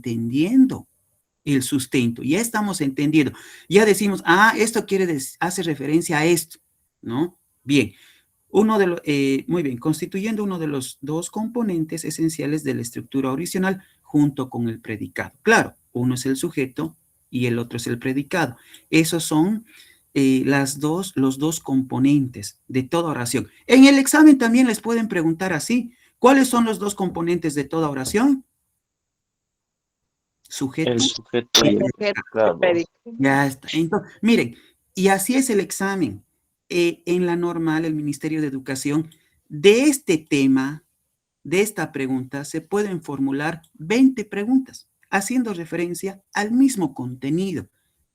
entendiendo el sustento, ya estamos entendiendo, ya decimos, esto hace referencia a esto, ¿no? Bien, muy bien, constituyendo uno de los dos componentes esenciales de la estructura oracional junto con el predicado. Claro, uno es el sujeto y el otro es el predicado. Esos son los dos componentes de toda oración. En el examen también les pueden preguntar así, ¿cuáles son los dos componentes de toda oración? Sujeto. El sujeto y el predicado. Ya está. Entonces, miren, y así es el examen. En la normal, el Ministerio de Educación, de este tema, de esta pregunta, se pueden formular 20 preguntas, haciendo referencia al mismo contenido.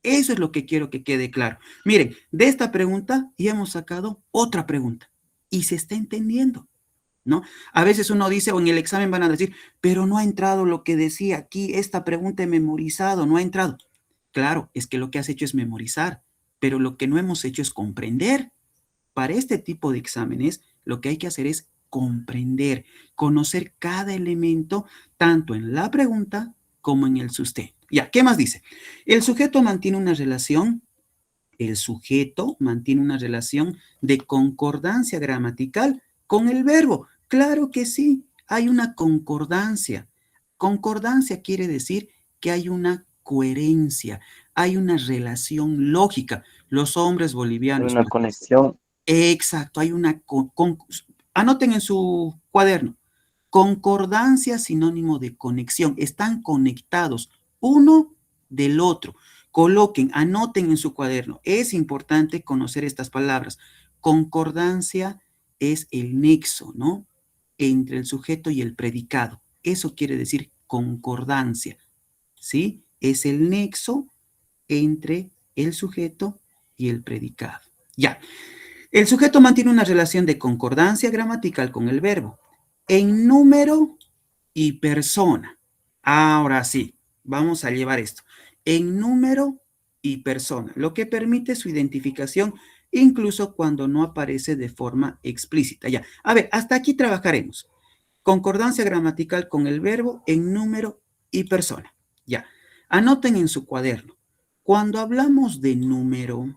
Eso es lo que quiero que quede claro. Miren, de esta pregunta ya hemos sacado otra pregunta y se está entendiendo, ¿no? A veces uno dice, o en el examen van a decir, pero no ha entrado lo que decía aquí, esta pregunta he memorizado, no ha entrado. Claro, es que lo que has hecho es memorizar, pero lo que no hemos hecho es comprender. Para este tipo de exámenes, lo que hay que hacer es comprender, conocer cada elemento, tanto en la pregunta como en el sustento. Ya, ¿qué más dice? El sujeto mantiene una relación de concordancia gramatical con el verbo. Claro que sí, hay una concordancia. Concordancia quiere decir que hay una coherencia, hay una relación lógica. Los hombres bolivianos. Una conexión. Exacto, hay una... anoten en su cuaderno. Concordancia sinónimo de conexión. Están conectados uno del otro. Coloquen, anoten en su cuaderno. Es importante conocer estas palabras. Concordancia es el nexo, ¿no? Entre el sujeto y el predicado. Eso quiere decir concordancia, ¿sí? Es el nexo entre el sujeto y el predicado. Ya. El sujeto mantiene una relación de concordancia gramatical con el verbo en número y persona. Ahora sí, vamos a llevar esto. En número y persona, lo que permite su identificación incluso cuando no aparece de forma explícita. Ya, a ver, hasta aquí trabajaremos. Concordancia gramatical con el verbo en número y persona. Ya, anoten en su cuaderno. Cuando hablamos de número,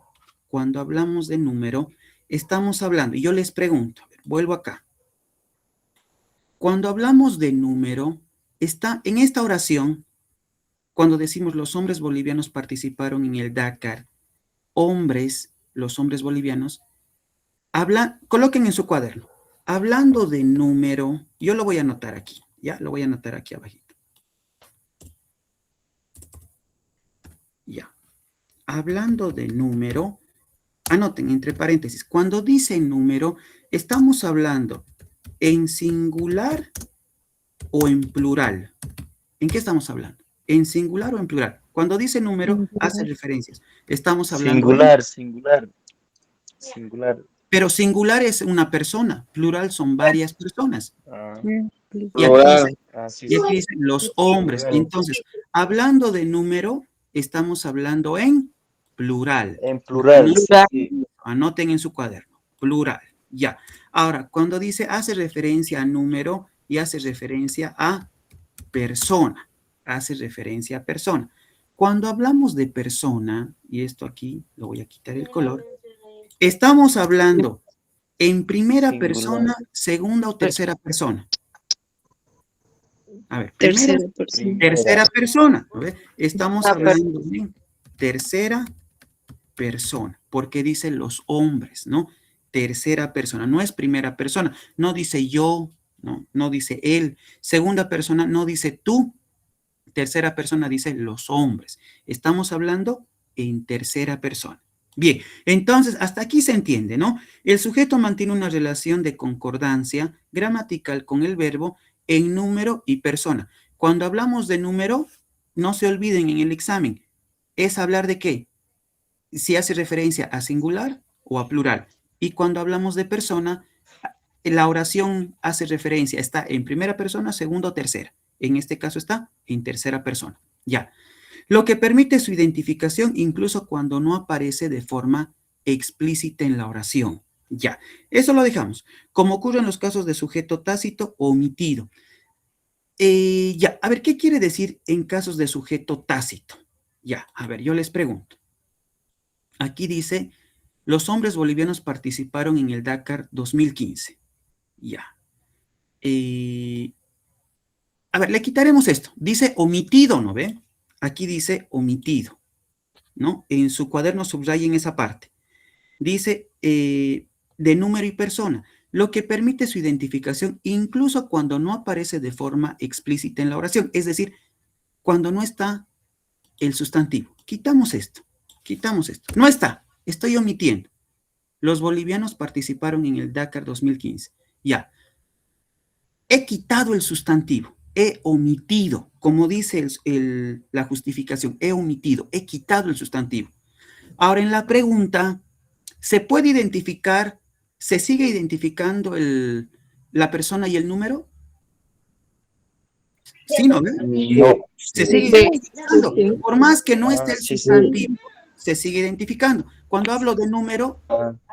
estamos hablando, y yo les pregunto, vuelvo acá. Cuando hablamos de número, está en esta oración, cuando decimos los hombres bolivianos participaron en el Dakar, los hombres bolivianos, coloquen en su cuaderno, hablando de número, yo lo voy a anotar aquí, ya, lo voy a anotar aquí abajito. Ya, hablando de número, anoten entre paréntesis, cuando dice número, estamos hablando en singular o en plural. ¿En qué estamos hablando? ¿En singular o en plural? Cuando dice número, hace referencias. Estamos hablando Singular. Pero singular es una persona, plural son varias personas. Y aquí dice los hombres. Entonces, hablando de número, estamos hablando en plural. En plural. Anoten en su cuaderno, plural. Ya. Ahora, cuando dice hace referencia a número y hace referencia a persona, Cuando hablamos de persona, y esto aquí, lo voy a quitar el color, estamos hablando en primera persona, segunda o tercera persona. A ver, tercera persona. A ver, estamos hablando en tercera persona, porque dice los hombres, ¿no? Tercera persona, no es primera persona, no dice yo, no dice él. Segunda persona no dice tú. Tercera persona dice los hombres. Estamos hablando en tercera persona. Bien, entonces hasta aquí se entiende, ¿no? El sujeto mantiene una relación de concordancia gramatical con el verbo en número y persona. Cuando hablamos de número, no se olviden en el examen, es hablar de qué, si hace referencia a singular o a plural. Y cuando hablamos de persona, la oración hace referencia, está en primera persona, segunda o tercera. En este caso está en tercera persona. Ya. Lo que permite su identificación incluso cuando no aparece de forma explícita en la oración. Ya. Eso lo dejamos. Como ocurre en los casos de sujeto tácito o omitido. Ya, a ver, ¿qué quiere decir en casos de sujeto tácito? Ya, a ver, yo les pregunto. Aquí dice, los hombres bolivianos participaron en el Dakar 2015. Ya. A ver, le quitaremos esto. Dice omitido, ¿no ve? Aquí dice omitido, ¿no? En su cuaderno subrayen esa parte. Dice de número y persona, lo que permite su identificación incluso cuando no aparece de forma explícita en la oración, es decir, cuando no está el sustantivo. Quitamos esto, quitamos esto. No está, estoy omitiendo. Los bolivianos participaron en el Dakar 2015. Ya, he quitado el sustantivo, he omitido, como dice la justificación, he omitido, he quitado el sustantivo. Ahora, en la pregunta, ¿se puede identificar, se sigue identificando la persona y el número? Sí, ¿no? No. Se sigue Sí, identificando. Por más que no esté el Sí, sí. sustantivo, se sigue identificando. Cuando hablo de número,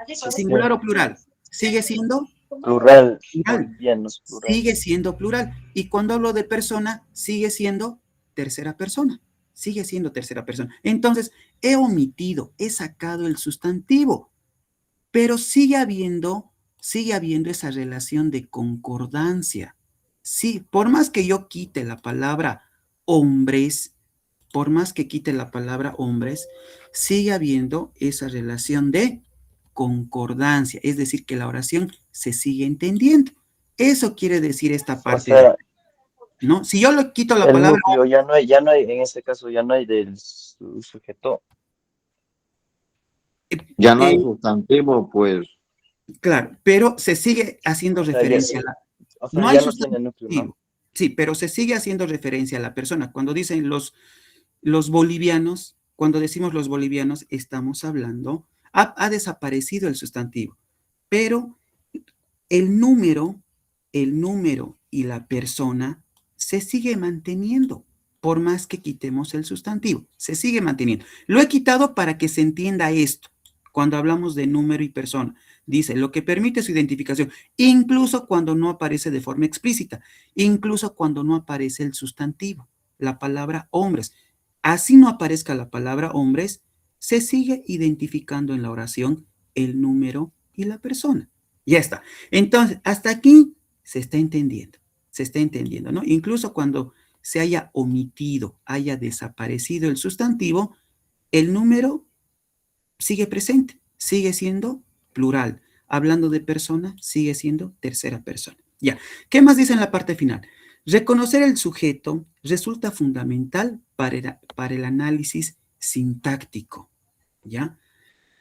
Sí, singular o plural, sigue siendo plural, plural. bolivianos, plural. Sigue siendo plural. Y cuando hablo de persona, sigue siendo tercera persona. Sigue siendo tercera persona. Entonces, he omitido, he sacado el sustantivo, pero sigue habiendo esa relación de concordancia. Sí, por más que yo quite la palabra hombres, por más que quite la palabra hombres, sigue habiendo esa relación de concordancia, es decir, que la oración se sigue entendiendo. Eso quiere decir esta O parte, sea, ¿no? Si yo le quito la el palabra, núcleo ya no hay, en este caso ya no hay del sujeto. Ya no hay eh, sustantivo, pues. claro, pero se sigue haciendo O sea, ya, referencia a la... o sea, No hay ya no tiene núcleo, ¿no? sustantivo, sí, pero se sigue haciendo referencia a la persona. Cuando dicen los bolivianos, cuando decimos los bolivianos, estamos hablando, ha desaparecido el sustantivo, pero el número, el número y la persona se sigue manteniendo, por más que quitemos el sustantivo, se sigue manteniendo. Lo he quitado para que se entienda esto, cuando hablamos de número y persona. Dice, lo que permite su identificación, incluso cuando no aparece de forma explícita, incluso cuando no aparece el sustantivo, la palabra hombres. Así no aparezca la palabra hombres, se sigue identificando en la oración el número y la persona. Ya está. Entonces, hasta aquí se está entendiendo, ¿no? Incluso cuando se haya omitido, haya desaparecido el sustantivo, el número sigue presente, sigue siendo plural. Hablando de persona, sigue siendo tercera persona. Ya. ¿Qué más dice en la parte final? Reconocer el sujeto resulta fundamental para el análisis sintáctico. ¿Ya?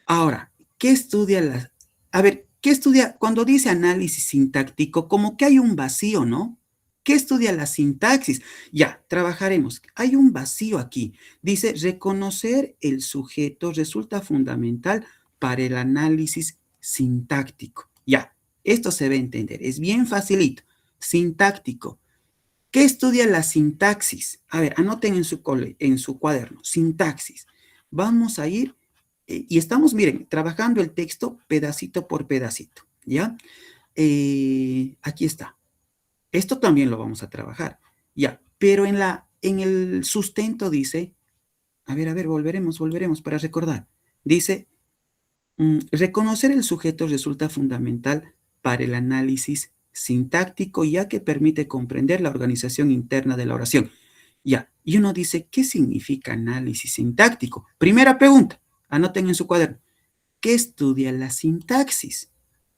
Ahora, ¿qué estudia la... A ver, ¿qué estudia? Cuando dice análisis sintáctico, como que hay un vacío, ¿no? ¿Qué estudia la sintaxis? Ya, trabajaremos. Hay un vacío aquí. Dice, reconocer el sujeto resulta fundamental para el análisis sintáctico. Ya, esto se va a entender. Es bien facilito. Sintáctico. ¿Qué estudia la sintaxis? A ver, anoten en su cuaderno. Sintaxis. Vamos a ir y estamos, miren, trabajando el texto pedacito por pedacito, ¿ya? Aquí está. Esto también lo vamos a trabajar, ¿ya? Pero en el sustento dice, a ver, volveremos para recordar. Dice, reconocer el sujeto resulta fundamental para el análisis sintáctico, ya que permite comprender la organización interna de la oración. Ya, y uno dice, ¿qué significa análisis sintáctico? Primera pregunta, anoten en su cuaderno. ¿Qué estudia la sintaxis?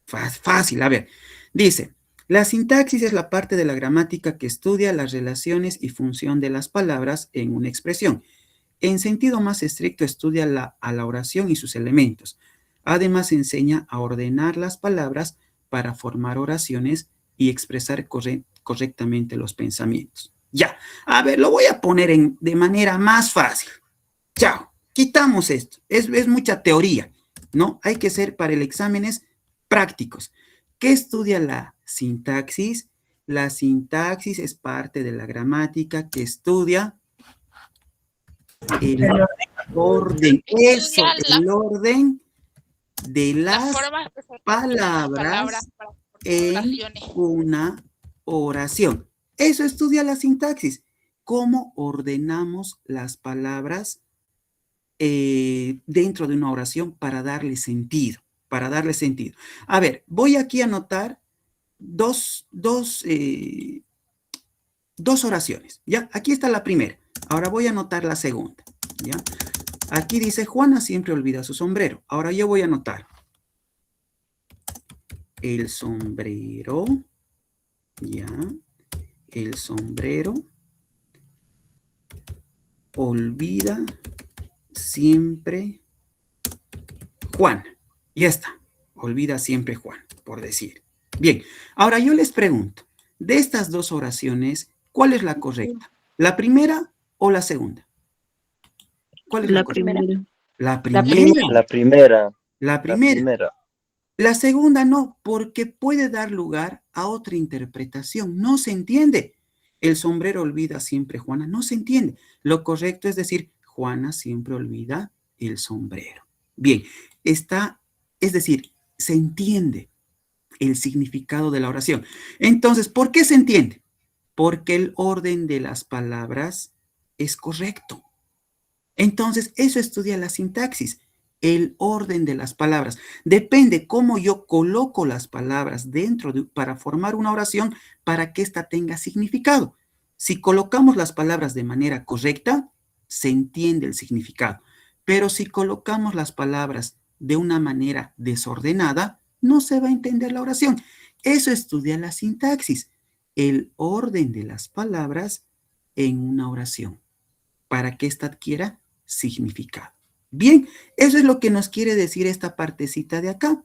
Fácil, a ver. Dice, la sintaxis es la parte de la gramática que estudia las relaciones y función de las palabras en una expresión. En sentido más estricto, estudia a la oración y sus elementos. Además, enseña a ordenar las palabras para formar oraciones y expresar correctamente los pensamientos. Ya, a ver, lo voy a poner de manera más fácil. Chao, quitamos esto. Es mucha teoría, ¿no? Hay que ser para el exámenes prácticos. ¿Qué estudia la sintaxis? La sintaxis es parte de la gramática que estudia el orden. Eso, el orden de las palabras en una oración. Eso estudia la sintaxis. Cómo ordenamos las palabras dentro de una oración para darle sentido, para darle sentido. A ver, voy aquí a anotar dos oraciones, ¿ya? Aquí está la primera. Ahora voy a anotar la segunda, ¿ya? Aquí dice, Juana siempre olvida su sombrero. Ahora yo voy a anotar el sombrero, ¿ya? El sombrero olvida siempre Juana. Ya está. Olvida siempre Juan, por decir. Bien, ahora yo les pregunto, de estas dos oraciones, ¿cuál es la correcta? ¿La primera o la segunda? ¿Cuál es la La correcta? primera. La La primera. La primera, La la primera. primera. La segunda no, porque puede dar lugar a otra interpretación. No se entiende. El sombrero olvida siempre Juana. No se entiende. Lo correcto es decir, Juana siempre olvida el sombrero. Bien, es decir, se entiende el significado de la oración. Entonces, ¿por qué se entiende? Porque el orden de las palabras es correcto. Entonces, eso estudia la sintaxis, el orden de las palabras. Depende cómo yo coloco las palabras para formar una oración para que ésta tenga significado. Si colocamos las palabras de manera correcta, se entiende el significado. Pero si colocamos las palabras de una manera desordenada, no se va a entender la oración. Eso estudia la sintaxis, el orden de las palabras en una oración, para que ésta adquiera significado. Bien, eso es lo que nos quiere decir esta partecita de acá.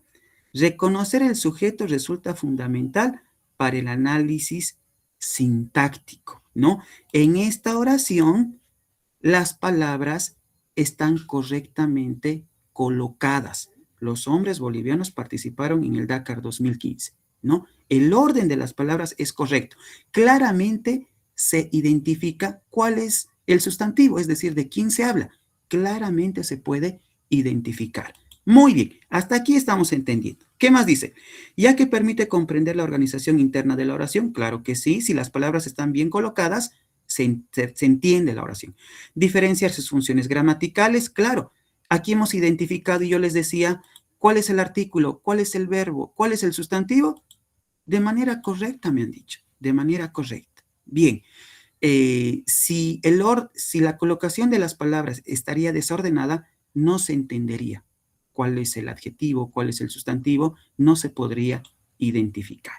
Reconocer el sujeto resulta fundamental para el análisis sintáctico, ¿no? En esta oración, las palabras están correctamente colocadas. Los hombres bolivianos participaron en el Dakar 2015, ¿no? El orden de las palabras es correcto. Claramente se identifica cuál es el sustantivo, es decir, de quién se habla. Claramente se puede identificar. Muy bien, hasta aquí estamos entendiendo. ¿Qué más dice? Ya que permite comprender la organización interna de la oración, claro que sí, si las palabras están bien colocadas, se entiende la oración. Diferenciar sus funciones gramaticales, claro. Aquí hemos identificado y yo les decía, ¿cuál es el artículo? ¿Cuál es el verbo? ¿Cuál es el sustantivo? De manera correcta, me han dicho, de manera correcta. Bien, si la colocación de las palabras estaría desordenada, no se entendería cuál es el adjetivo, cuál es el sustantivo, no se podría identificar.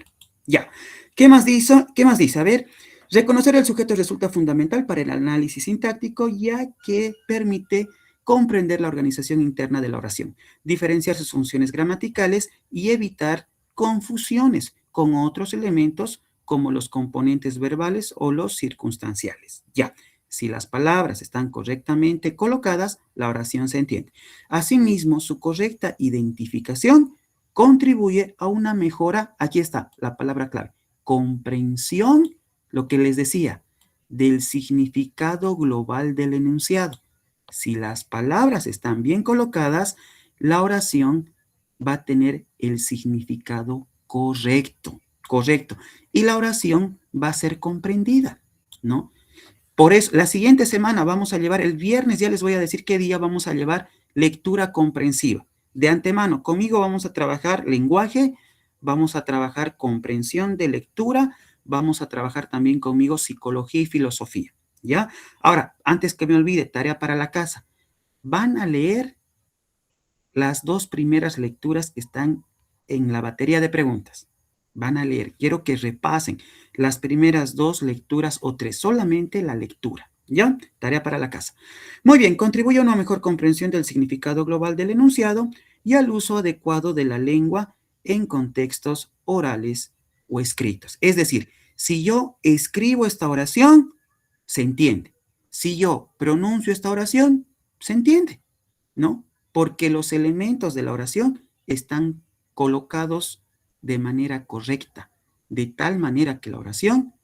Ya, ¿qué más dice? ¿Qué más dice? A ver, reconocer el sujeto resulta fundamental para el análisis sintáctico, ya que permite comprender la organización interna de la oración, diferenciar sus funciones gramaticales y evitar confusiones con otros elementos como los componentes verbales o los circunstanciales. Ya, si las palabras están correctamente colocadas, la oración se entiende. Asimismo, su correcta identificación contribuye a una mejora, aquí está la palabra clave, comprensión, lo que les decía, del significado global del enunciado. Si las palabras están bien colocadas, la oración va a tener el significado correcto, correcto. Y la oración va a ser comprendida, ¿no? Por eso, la siguiente semana vamos a llevar, el viernes ya les voy a decir qué día vamos a llevar lectura comprensiva. De antemano, conmigo vamos a trabajar lenguaje, vamos a trabajar comprensión de lectura, vamos a trabajar también conmigo psicología y filosofía, ¿ya? Ahora, antes que me olvide, tarea para la casa. Van a leer las dos primeras lecturas que están en la batería de preguntas. Van a leer, quiero que repasen las primeras dos lecturas o tres, solamente la lectura, ¿ya? Tarea para la casa. Muy bien, contribuye a una mejor comprensión del significado global del enunciado y al uso adecuado de la lengua en contextos orales o escritos. Es decir, si yo escribo esta oración, se entiende. Si yo pronuncio esta oración, se entiende, ¿no? Porque los elementos de la oración están colocados de manera correcta, de tal manera que la oración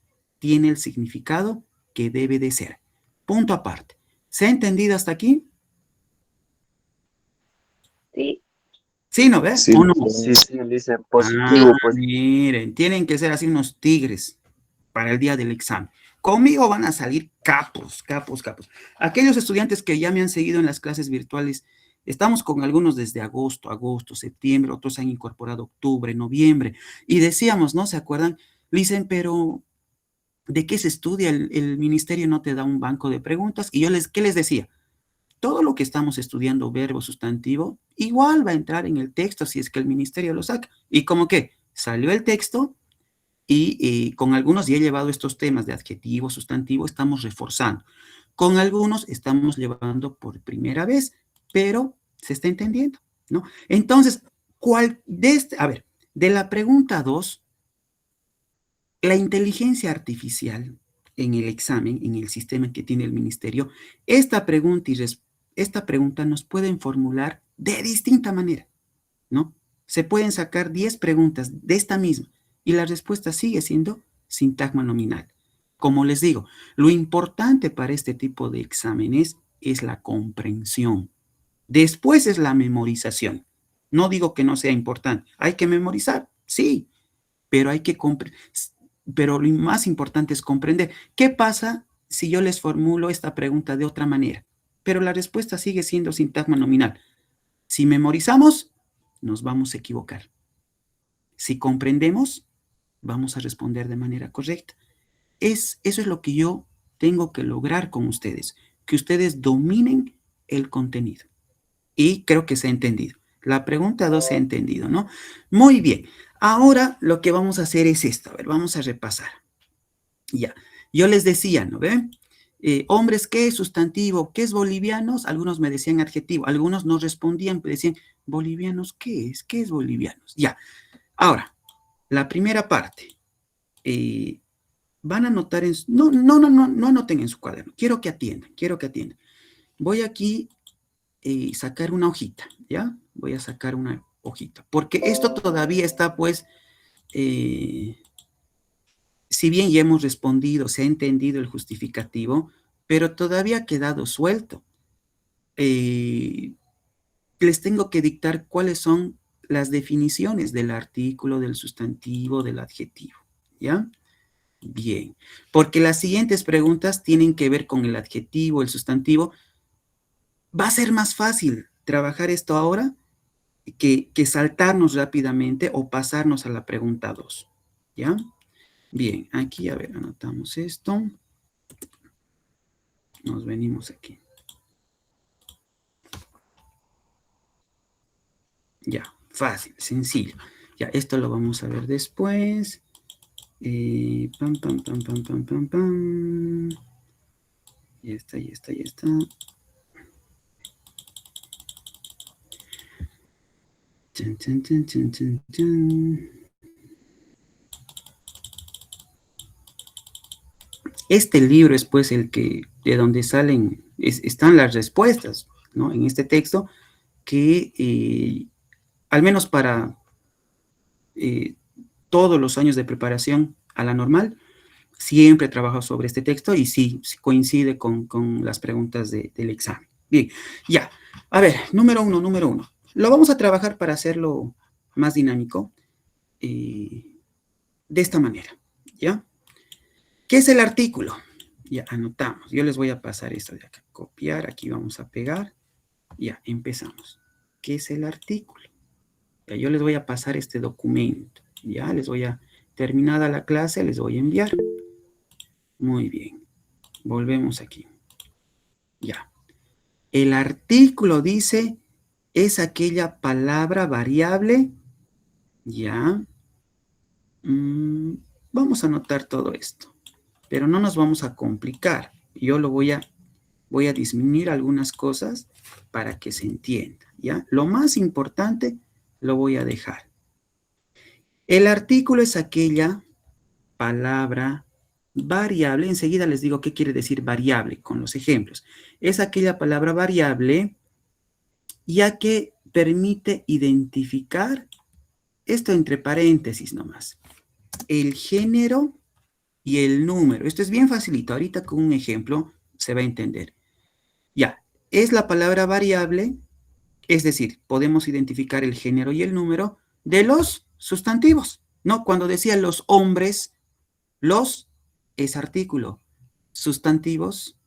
tiene el significado que debe de ser. Punto aparte. ¿Se ha entendido hasta aquí? Sí, ¿Sí, no ve? Sí, ¿O no? sí, sí, dice Ah, positivo, pues. miren, tienen que ser así unos tigres para el día del examen. Conmigo van a salir capos, capos, capos. Aquellos estudiantes que ya me han seguido en las clases virtuales, estamos con algunos desde agosto, septiembre, otros han incorporado octubre, noviembre, y decíamos, ¿no? ¿Se acuerdan? Dicen, pero ¿de qué se estudia? El ministerio no te da un banco de preguntas. Y yo ¿qué les decía? Todo lo que estamos estudiando, verbo, sustantivo, igual va a entrar en el texto si es que el ministerio lo saca. Y como que salió el texto y con algunos ya he llevado estos temas de adjetivo, sustantivo, estamos reforzando. Con algunos estamos llevando por primera vez, pero se está entendiendo, ¿no? Entonces, de la pregunta 2, la inteligencia artificial en el examen, en el sistema que tiene el ministerio, esta pregunta nos pueden formular de distinta manera, ¿no? Se pueden sacar 10 preguntas de esta misma y la respuesta sigue siendo sintagma nominal. Como les digo, lo importante para este tipo de exámenes es la comprensión. Después es la memorización. No digo que no sea importante. Hay que memorizar, sí, pero hay que pero lo más importante es comprender. ¿Qué pasa si yo les formulo esta pregunta de otra manera? Pero la respuesta sigue siendo sintagma nominal. Si memorizamos, nos vamos a equivocar. Si comprendemos, vamos a responder de manera correcta. Eso es lo que yo tengo que lograr con ustedes, que ustedes dominen el contenido. Y creo que se ha entendido. La pregunta 2 se ha entendido, ¿no? Muy bien. Ahora lo que vamos a hacer es esto. A ver, vamos a repasar. Ya. Yo les decía, ¿no ven? Hombres, ¿qué es sustantivo? ¿Qué es bolivianos? Algunos me decían adjetivo. Algunos no respondían, me decían, ¿bolivianos qué es? ¿Qué es bolivianos? Ya. Ahora, la primera parte. Van a anotar en... No anoten en su cuaderno. Quiero que atiendan, Voy aquí sacar una hojita, ¿ya? Voy a sacar una hojita, porque esto todavía está, pues, si bien ya hemos respondido, se ha entendido el justificativo, pero todavía ha quedado suelto. Les tengo que dictar cuáles son las definiciones del artículo, del sustantivo, del adjetivo, ¿ya? Bien, porque las siguientes preguntas tienen que ver con el adjetivo, el sustantivo. Va a ser más fácil trabajar esto ahora que saltarnos rápidamente o pasarnos a la pregunta 2, ¿ya? Bien, aquí, a ver, anotamos esto. Nos venimos aquí. Ya, fácil, sencillo. Ya, esto lo vamos a ver después. Pam, pam, pam, pam, pam, pam, pam. Ya está. Chan, chan, chan, chan, chan, chan. Este libro es pues el que, de donde salen, están las respuestas, ¿no? En este texto, que al menos para todos los años de preparación a la normal, siempre he trabajado sobre este texto y sí coincide con las preguntas del examen. Bien, ya. A ver, número uno. Lo vamos a trabajar para hacerlo más dinámico de esta manera, ¿ya? ¿Qué es el artículo? Ya, anotamos. Yo les voy a pasar esto de acá. Copiar, aquí vamos a pegar. Ya, empezamos. ¿Qué es el artículo? Ya, yo les voy a pasar este documento. Ya, terminada la clase, les voy a enviar. Muy bien. Volvemos aquí. Ya. El artículo dice, es aquella palabra variable. Ya. Vamos a anotar todo esto. Pero no nos vamos a complicar. Yo voy a disminuir algunas cosas para que se entienda, ¿ya? Lo más importante lo voy a dejar. El artículo es aquella palabra variable. Enseguida les digo qué quiere decir variable con los ejemplos. Es aquella palabra variable ya que permite identificar, esto entre paréntesis nomás, el género y el número. Esto es bien facilito. Ahorita con un ejemplo se va a entender. Ya, es la palabra variable, es decir, podemos identificar el género y el número de los sustantivos, ¿no? Cuando decía los hombres, los es artículo. Sustantivos,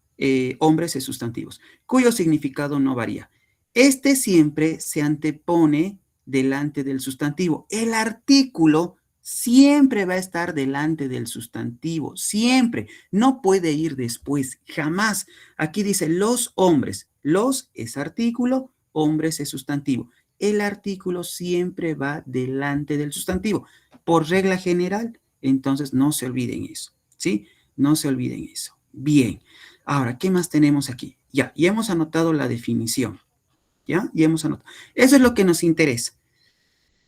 hombres es sustantivos, cuyo significado no varía. Este siempre se antepone delante del sustantivo. El artículo siempre va a estar delante del sustantivo, siempre. No puede ir después, jamás. Aquí dice los hombres. Los es artículo, hombres es sustantivo. El artículo siempre va delante del sustantivo. Por regla general, entonces no se olviden eso, ¿sí? No se olviden eso. Bien. Ahora, ¿qué más tenemos aquí? Ya hemos anotado la definición. ¿Ya? Ya hemos anotado. Eso es lo que nos interesa.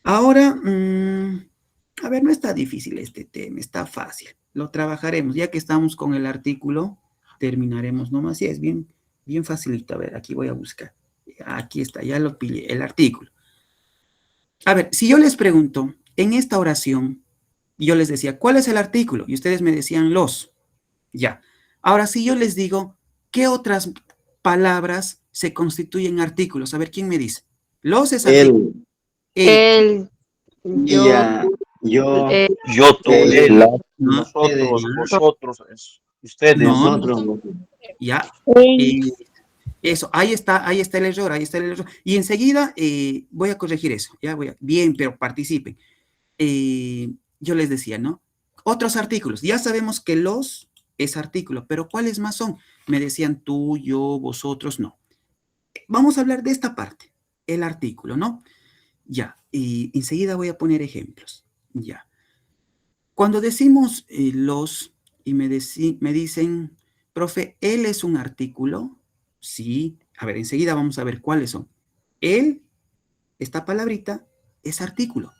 Ahora, a ver, no está difícil este tema, está fácil. Lo trabajaremos. Ya que estamos con el artículo, terminaremos nomás. Sí, es bien, bien facilito. A ver, aquí voy a buscar. Aquí está, ya lo pillé, el artículo. A ver, si yo les pregunto, en esta oración, yo les decía, ¿cuál es el artículo? Y ustedes me decían los. Ya. Ahora, si yo les digo, ¿qué otras palabras se constituyen artículos? A ver, ¿quién me dice? Los es artículo. Él, yo, ella, yo, Yo, tú, él, la, nosotros, ustedes, vosotros, ustedes. No, nosotros. ya. él, Eso, ahí está el error, ahí está el error. Y enseguida voy a corregir eso, ya voy a, bien, pero participen. Yo les decía, ¿no? Otros artículos, ya sabemos que los es artículo, pero ¿cuáles más son? Me decían tú, yo, vosotros, no. Vamos a hablar de esta parte, el artículo, ¿no? Ya, y enseguida voy a poner ejemplos, ya. Cuando decimos los y me dicen, profe, ¿él es un artículo? Sí. A ver, enseguida vamos a ver cuáles son. Él, esta palabrita, es artículo.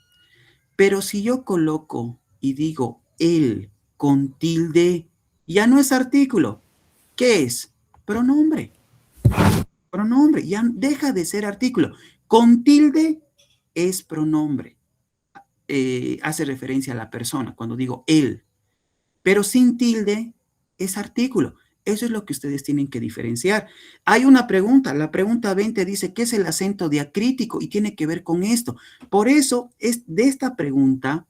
Pero si yo coloco y digo él con tilde, ya no es artículo. ¿Qué es? Pronombre. Pronombre, ya deja de ser artículo. Con tilde es pronombre. Hace referencia a la persona cuando digo él. Pero sin tilde es artículo. Eso es lo que ustedes tienen que diferenciar. Hay una pregunta, la pregunta 20 dice, ¿qué es el acento diacrítico? Y tiene que ver con esto. Por eso, de esta pregunta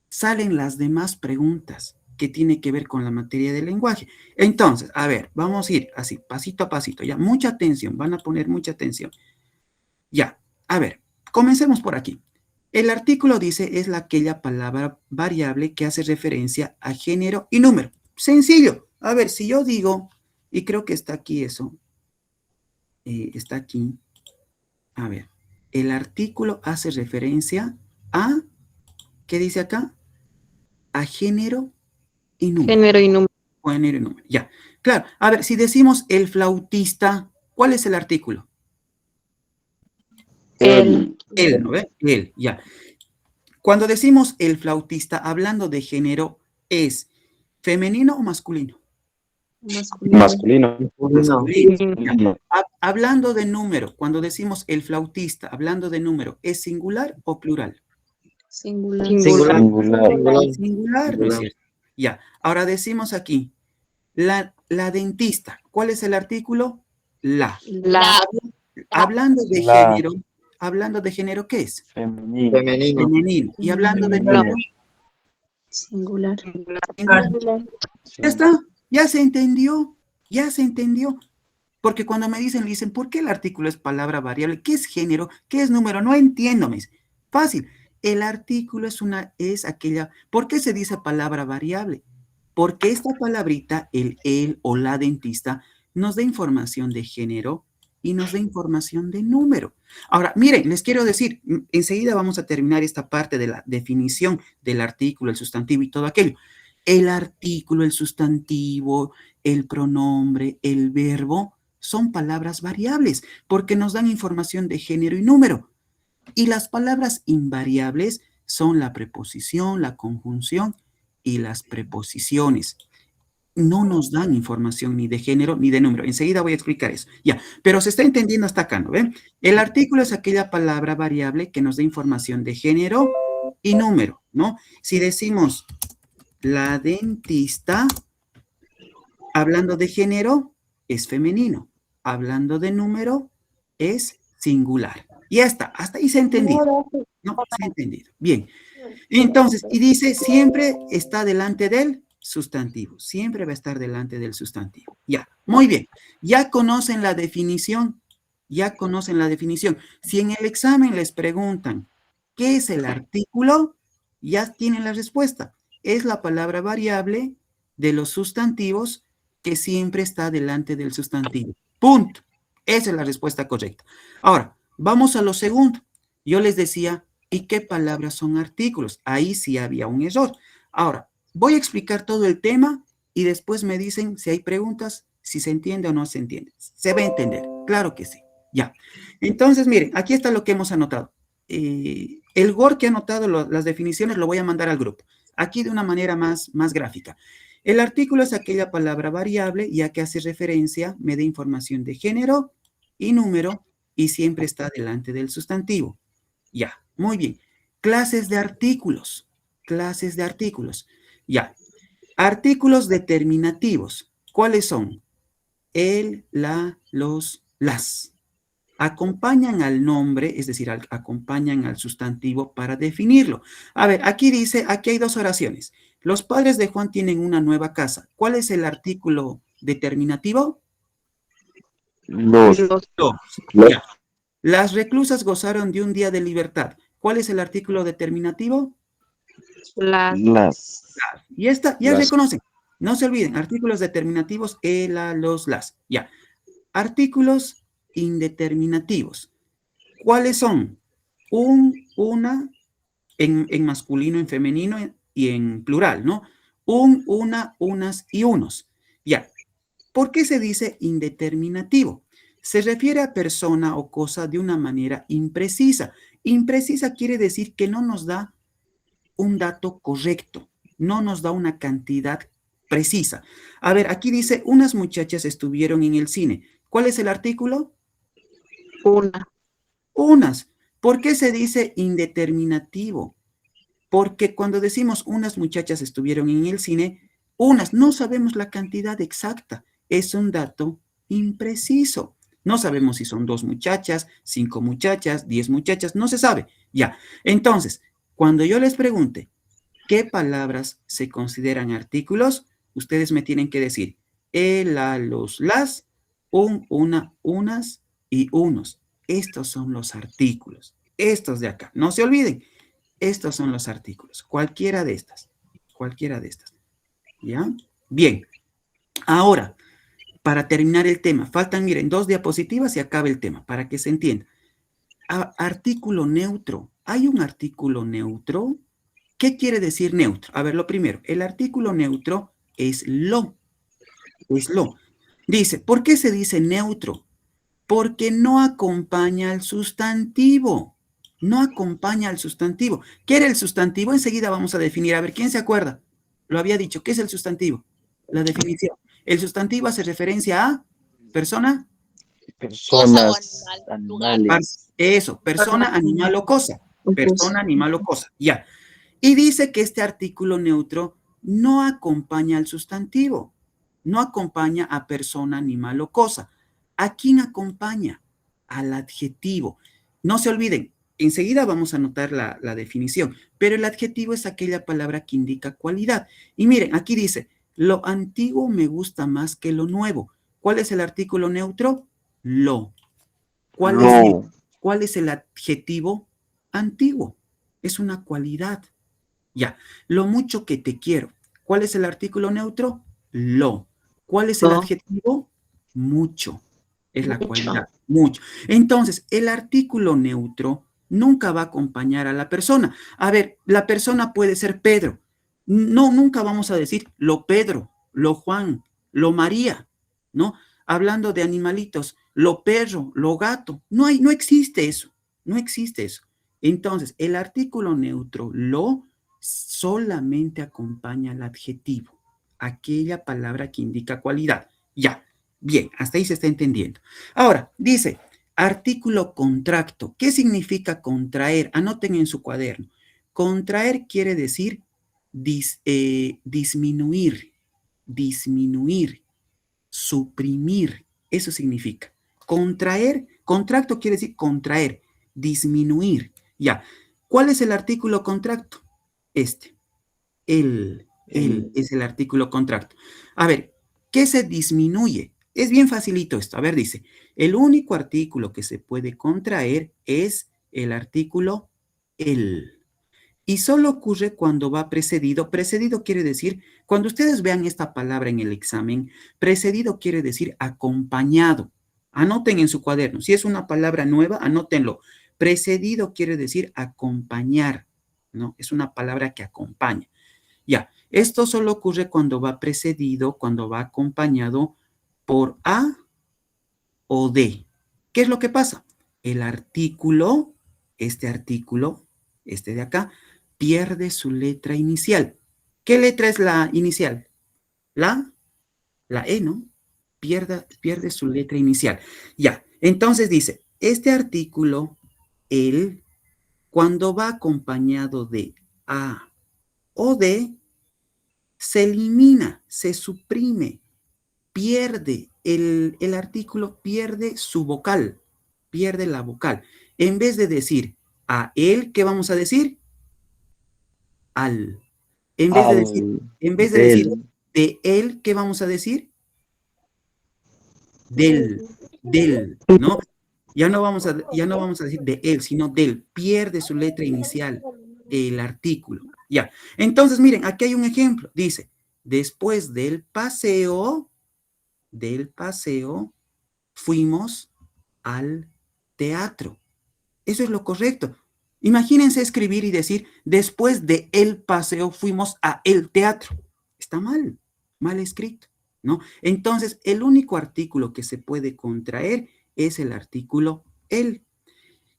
salen las demás preguntas que tienen que ver con la materia del lenguaje. Entonces, a ver, vamos a ir así, pasito a pasito. Ya, mucha atención, van a poner mucha atención. Ya, a ver, comencemos por aquí. El artículo dice es aquella palabra variable que hace referencia a género y número. Sencillo. A ver, si yo digo, y creo que está aquí eso, está aquí. A ver, el artículo hace referencia a, ¿qué dice acá? A género y número. género y número. Género y número, ya. Claro, a ver, si decimos el flautista, ¿cuál es el artículo? Él, Él, ¿no ve? Él, ya. Cuando decimos el flautista, hablando de género, ¿es femenino o masculino? Masculino. Masculino. Hablando de número, cuando decimos el flautista, hablando de número, ¿es singular o plural? singular. Singular, ¿no es cierto? Ya. Ahora decimos aquí, la dentista, ¿cuál es el artículo? La. Hablando de género, ¿qué es? Femenino. Femenino. Y hablando de número, Singular. ya está, ya se entendió. Porque cuando me dicen, ¿por qué el artículo es palabra variable? ¿Qué es género? ¿Qué es número? No entiendo, mis. Fácil. El artículo es aquella, ¿por qué se dice palabra variable? Porque esta palabrita, el o la dentista, nos da información de género y nos da información de número. Ahora, miren, les quiero decir, enseguida vamos a terminar esta parte de la definición del artículo, el sustantivo y todo aquello. El artículo, el sustantivo, el pronombre, el verbo, son palabras variables porque nos dan información de género y número. Y las palabras invariables son la preposición, la conjunción y las preposiciones. No nos dan información ni de género ni de número. Enseguida voy a explicar eso. Ya, pero se está entendiendo hasta acá, ¿no ven? El artículo es aquella palabra variable que nos da información de género y número, ¿no? Si decimos la dentista, hablando de género, es femenino. Hablando de número, es singular. Y ya está, hasta ahí se ha entendido. No, se ha entendido. Bien. Entonces, y dice, siempre está delante del sustantivo. Siempre va a estar delante del sustantivo. Ya, muy bien. Ya conocen la definición. Ya conocen la definición. Si en el examen les preguntan qué es el artículo, ya tienen la respuesta. Es la palabra variable de los sustantivos que siempre está delante del sustantivo. Punto. Esa es la respuesta correcta. Ahora, vamos a lo segundo. Yo les decía, ¿y qué palabras son artículos? Ahí sí había un error. Ahora, voy a explicar todo el tema y después me dicen si hay preguntas, si se entiende o no se entiende. Se va a entender, claro que sí. Ya. Entonces, miren, aquí está lo que hemos anotado. El Word que ha anotado las definiciones lo voy a mandar al grupo. Aquí de una manera más gráfica. El artículo es aquella palabra variable, ya que hace referencia, me da información de género y número y siempre está delante del sustantivo. Ya, muy bien. Clases de artículos. Clases de artículos. Ya. Artículos determinativos. ¿Cuáles son? El, la, los, las. Acompañan al nombre, es decir, acompañan al sustantivo para definirlo. A ver, aquí dice, aquí hay dos oraciones. Los padres de Juan tienen una nueva casa. ¿Cuál es el artículo determinativo? Los. Los. Ya. Las reclusas gozaron de un día de libertad. ¿Cuál es el artículo determinativo? Las. Y esta, ya Las. reconocen. No se olviden, artículos determinativos, el, la, los, las. Ya. Artículos indeterminativos. ¿Cuáles son? Una, en masculino, en femenino y en plural, ¿no? Una, unas y unos. Ya. ¿Por qué se dice indeterminativo? Se refiere a persona o cosa de una manera imprecisa. Imprecisa quiere decir que no nos da un dato correcto, no nos da una cantidad precisa. A ver, aquí dice, unas muchachas estuvieron en el cine. ¿Cuál es el artículo? Una. Unas. ¿Por qué se dice indeterminativo? Porque cuando decimos unas muchachas estuvieron en el cine, unas, no sabemos la cantidad exacta. Es un dato impreciso. No sabemos si son 2 muchachas, 5 muchachas, 10 muchachas, no se sabe. Ya. Entonces, cuando yo les pregunte qué palabras se consideran artículos, ustedes me tienen que decir el, la, los, las, una, unas y unos. Estos son los artículos. Estos de acá. No se olviden. Estos son los artículos. Cualquiera de estas. Cualquiera de estas. ¿Ya? Bien. Ahora, para terminar el tema, faltan, miren, 2 diapositivas y acaba el tema, para que se entienda. Artículo neutro. ¿Hay un artículo neutro? ¿Qué quiere decir neutro? A ver, lo primero, el artículo neutro es lo. Es lo. Dice, ¿por qué se dice neutro? Porque no acompaña al sustantivo. No acompaña al sustantivo. ¿Qué era el sustantivo? Enseguida vamos a definir. A ver, ¿quién se acuerda? Lo había dicho. ¿Qué es el sustantivo? La definición. El sustantivo hace referencia a persona. Personas. Animales. Eso, persona, animal o cosa. Persona, animal o cosa. Ya. Y dice que este artículo neutro no acompaña al sustantivo. No acompaña a persona, animal o cosa. ¿A quién acompaña? Al adjetivo. No se olviden, enseguida vamos a anotar la definición, pero el adjetivo es aquella palabra que indica cualidad. Y miren, aquí dice, lo antiguo me gusta más que lo nuevo. ¿Cuál es el artículo neutro? Lo. ¿Cuál es el adjetivo? Antiguo. Es una cualidad. Ya. Lo mucho que te quiero. ¿Cuál es el artículo neutro? Lo. ¿Cuál es el adjetivo? Mucho. Es la cualidad. Mucho. Entonces, el artículo neutro nunca va a acompañar a la persona. A ver, la persona puede ser Pedro. No, nunca vamos a decir lo Pedro, lo Juan, lo María, ¿no? Hablando de animalitos, lo perro, lo gato. No existe eso. No existe eso. Entonces, el artículo neutro, lo, solamente acompaña al adjetivo, aquella palabra que indica cualidad. Ya, bien, hasta ahí se está entendiendo. Ahora, dice, artículo contracto. ¿Qué significa contraer? Anoten en su cuaderno. Contraer quiere decir disminuir, suprimir. Eso significa. Contraer, contracto quiere decir contraer, disminuir. Ya. ¿Cuál es el artículo contracto? Este. El, El es el artículo contracto. A ver, ¿qué se disminuye? Es bien facilito esto. A ver, dice, el único artículo que se puede contraer es el artículo el. Y solo ocurre cuando va precedido. Precedido quiere decir, cuando ustedes vean esta palabra en el examen, precedido quiere decir acompañado. Anoten en su cuaderno. Si es una palabra nueva, anótenlo. Precedido quiere decir acompañar, ¿no? Es una palabra que acompaña. Ya, esto solo ocurre cuando va precedido, cuando va acompañado por A o D. ¿Qué es lo que pasa? El artículo, este de acá, pierde su letra inicial. ¿Qué letra es la inicial? La E, ¿no? Pierde su letra inicial. Ya, entonces dice, este artículo, el, cuando va acompañado de A o D, se elimina, se suprime, pierde, el artículo pierde su vocal, pierde la vocal. En vez de decir a él, ¿qué vamos a decir? Al. En vez de decir, de él, ¿qué vamos a decir? Del, ¿no? Ya no vamos a decir de él, sino del. Pierde su letra inicial, el artículo. Ya. Entonces, miren, aquí hay un ejemplo. Dice, después del paseo, fuimos al teatro. Eso es lo correcto. Imagínense escribir y decir, después de el paseo fuimos a el teatro. Está mal escrito, ¿no? Entonces, el único artículo que se puede contraer es el artículo el.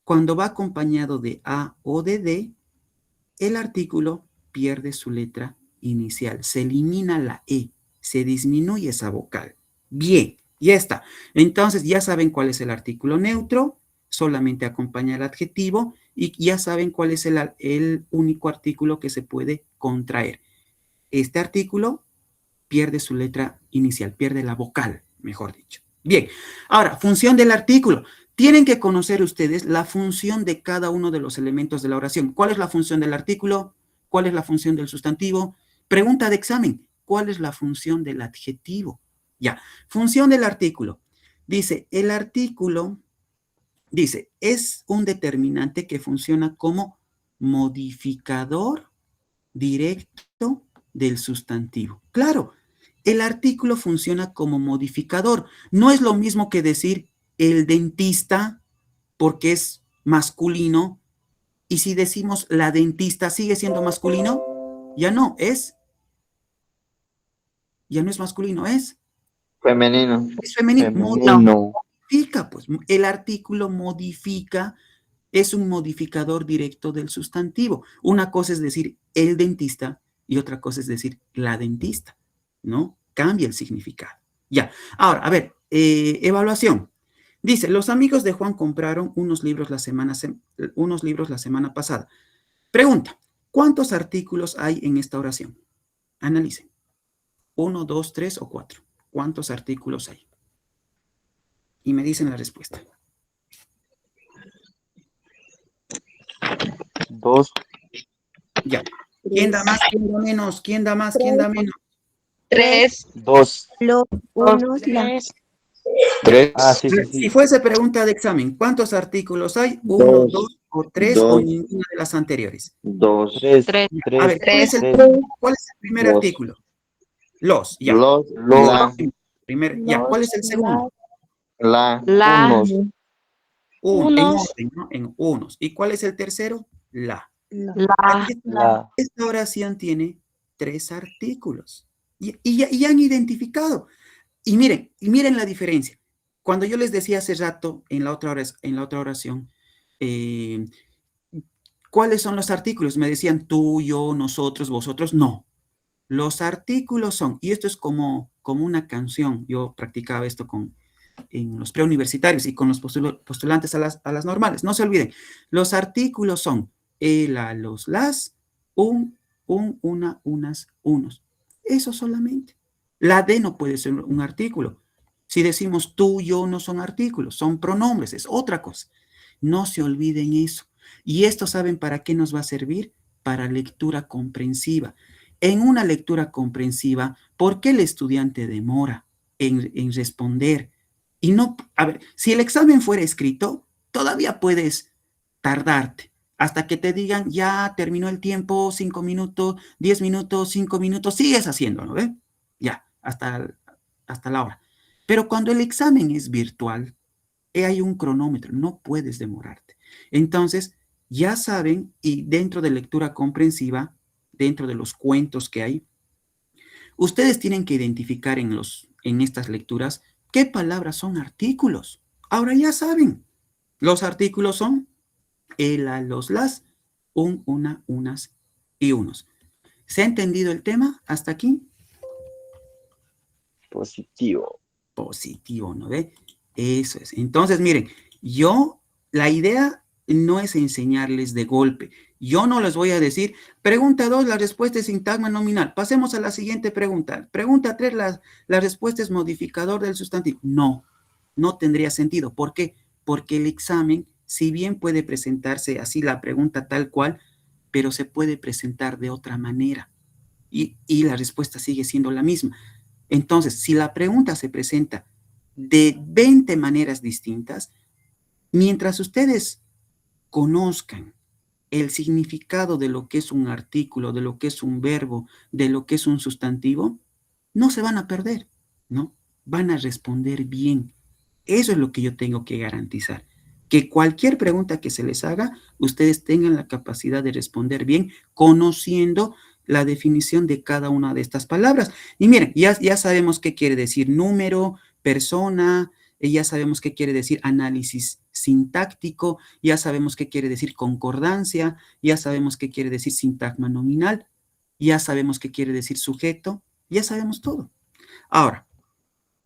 Cuando va acompañado de A o de D, el artículo pierde su letra inicial, se elimina la E, se disminuye esa vocal. Bien, ya está. Entonces ya saben cuál es el artículo neutro, solamente acompaña el adjetivo y ya saben cuál es el único artículo que se puede contraer. Este artículo pierde su letra inicial, pierde la vocal, mejor dicho. Bien, ahora, función del artículo. Tienen que conocer ustedes la función de cada uno de los elementos de la oración. ¿Cuál es la función del artículo? ¿Cuál es la función del sustantivo? Pregunta de examen. ¿Cuál es la función del adjetivo? Ya, función del artículo. Dice, el artículo, dice, es un determinante que funciona como modificador directo del sustantivo. Claro, el artículo funciona como modificador. No es lo mismo que decir el dentista, porque es masculino, y si decimos la dentista, ¿sigue siendo masculino? Ya no es masculino, es Femenino. femenino. Femenino. Modifica, pues el artículo modifica, es un modificador directo del sustantivo. Una cosa es decir el dentista y otra cosa es decir la dentista, ¿no? Cambia el significado. Ya, ahora, a ver, evaluación. Dice, los amigos de Juan compraron unos libros la semana pasada. Pregunta, ¿cuántos artículos hay en esta oración? Analicen. 1, 2, 3 o 4. ¿Cuántos artículos hay? Y me dicen la respuesta. 2. Ya. ¿Quién da más? ¿Quién da menos? ¿Quién da más? ¿Quién da menos? 3. 2. Los unos, 3. Ah, sí, sí, Si sí. fuese pregunta de examen, ¿cuántos artículos hay? 1, 2 Dos. o 3 o Dos. ninguna de las anteriores. 2. 3. A ver, ¿cuál es el primer Los. artículo? Los, ya. Los. La. Ya, ¿cuál es el segundo? La. La. Unos. En Unos. orden, ¿no? En unos. ¿Y cuál es el tercero? La. La. Aquí La. esta oración tiene 3 artículos. Y han identificado. Y miren la diferencia. Cuando yo les decía hace rato en la otra oración, ¿cuáles son los artículos? Me decían tú, yo, nosotros, vosotros. No. Los artículos son, y esto es como una canción, yo practicaba esto en los preuniversitarios y con los postulantes a las normales. No se olviden, los artículos son el, a, los, las, un, una, unas, unos. Eso solamente. La de no puede ser un artículo. Si decimos tú, yo, no son artículos, son pronombres, es otra cosa. No se olviden eso. Y esto, ¿saben para qué nos va a servir? Para lectura comprensiva. En una lectura comprensiva, ¿por qué el estudiante demora en responder? Y no, a ver, si el examen fuera escrito, todavía puedes tardarte hasta que te digan, ya terminó el tiempo, 5 minutos, 10 minutos, 5 minutos, sigues haciéndolo, ¿eh? Ya, hasta la hora. Pero cuando el examen es virtual, hay un cronómetro, no puedes demorarte. Entonces, ya saben, y dentro de lectura comprensiva, dentro de los cuentos que hay, ustedes tienen que identificar en estas lecturas qué palabras son artículos. Ahora ya saben, los artículos son el, a, los, las, un, una, unas y unos. ¿Se ha entendido el tema hasta aquí? Positivo. Positivo, ¿no ve? Eso es. Entonces, miren, la idea no es enseñarles de golpe. Yo no les voy a decir, pregunta 2, la respuesta es sintagma nominal. Pasemos a la siguiente pregunta. Pregunta 3, la respuesta es modificador del sustantivo. No, no tendría sentido. ¿Por qué? Porque el examen, si bien puede presentarse así la pregunta tal cual, pero se puede presentar de otra manera y la respuesta sigue siendo la misma. Entonces, si la pregunta se presenta de 20 maneras distintas, mientras ustedes conozcan el significado de lo que es un artículo, de lo que es un verbo, de lo que es un sustantivo, no se van a perder, ¿no? Van a responder bien. Eso es lo que yo tengo que garantizar. Que cualquier pregunta que se les haga, ustedes tengan la capacidad de responder bien, conociendo la definición de cada una de estas palabras. Y miren, ya sabemos qué quiere decir número, persona, ya sabemos qué quiere decir análisis sintáctico, ya sabemos qué quiere decir concordancia, ya sabemos qué quiere decir sintagma nominal, ya sabemos qué quiere decir sujeto, ya sabemos todo. Ahora,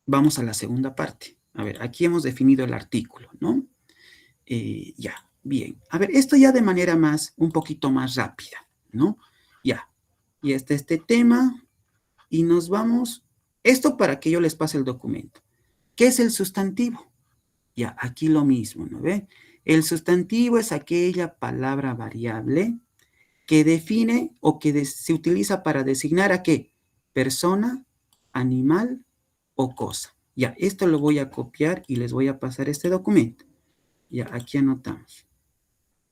vamos a la segunda parte. A ver, aquí hemos definido el artículo, ¿no? Ya, bien. A ver, esto ya de manera un poquito más rápida, ¿no? Ya. Y este tema. Y nos vamos, esto para que yo les pase el documento. ¿Qué es el sustantivo? Ya, aquí lo mismo, ¿no ve? El sustantivo es aquella palabra variable que define o que se utiliza para designar a qué? Persona, animal o cosa. Ya, esto lo voy a copiar y les voy a pasar este documento. Ya, aquí anotamos.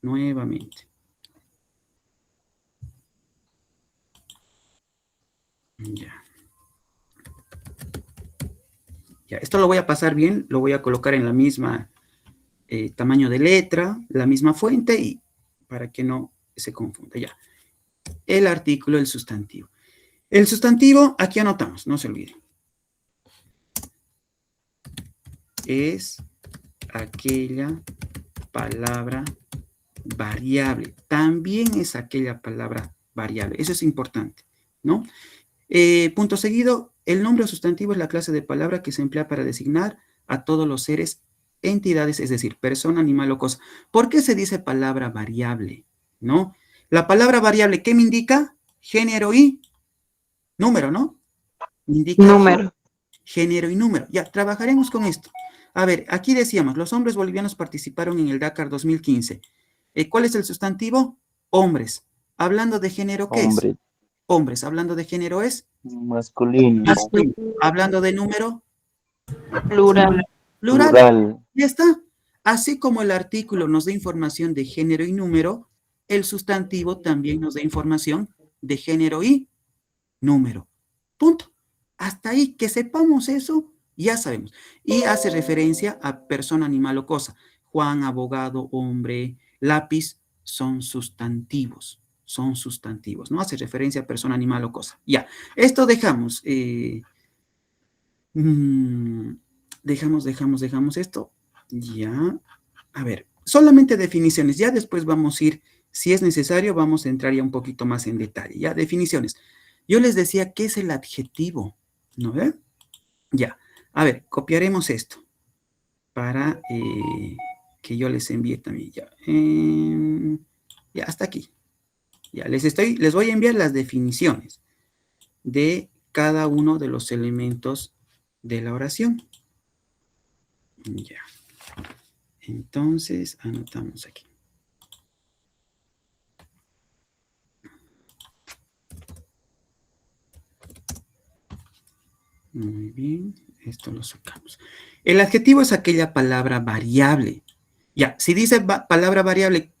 Nuevamente. Ya. Ya, esto lo voy a pasar bien, lo voy a colocar en la misma tamaño de letra, la misma fuente y para que no se confunda. Ya. El artículo, el sustantivo. El sustantivo, aquí anotamos, no se olviden. Es aquella palabra variable. También es aquella palabra variable. Eso es importante, ¿no? Punto seguido, el nombre sustantivo es la clase de palabra que se emplea para designar a todos los seres, entidades, es decir, persona, animal o cosa. ¿Por qué se dice palabra variable? ¿No? La palabra variable, ¿qué me indica? Género y número, ¿no? Me indica Número. género y número. Ya, trabajaremos con esto. A ver, aquí decíamos, los hombres bolivianos participaron en el Dakar 2015. ¿Cuál es el sustantivo? Hombres. Hablando de género, ¿qué es? Hombre. Hombres. Hablando de género es Masculino. masculino. Hablando de número, Plural. plural. Plural. Ya está. Así como el artículo nos da información de género y número, el sustantivo también nos da información de género y número. Punto. Hasta ahí, que sepamos eso, ya sabemos. Y hace referencia a persona, animal o cosa. Juan, abogado, hombre, lápiz, son sustantivos. Son sustantivos, ¿no? Hace referencia a persona, animal o cosa. Ya, esto dejamos. Dejamos esto. Ya. A ver, solamente definiciones. Ya después vamos a ir, si es necesario, vamos a entrar ya un poquito más en detalle. Ya, definiciones. Yo les decía, ¿qué es el adjetivo? ¿No ve? Ya. A ver, copiaremos esto para que yo les envíe también. Ya, ya hasta aquí. Ya, les voy a enviar las definiciones de cada uno de los elementos de la oración. Ya. Entonces, anotamos aquí. Muy bien, esto lo sacamos. El adjetivo es aquella palabra variable. Ya, si dice palabra variable,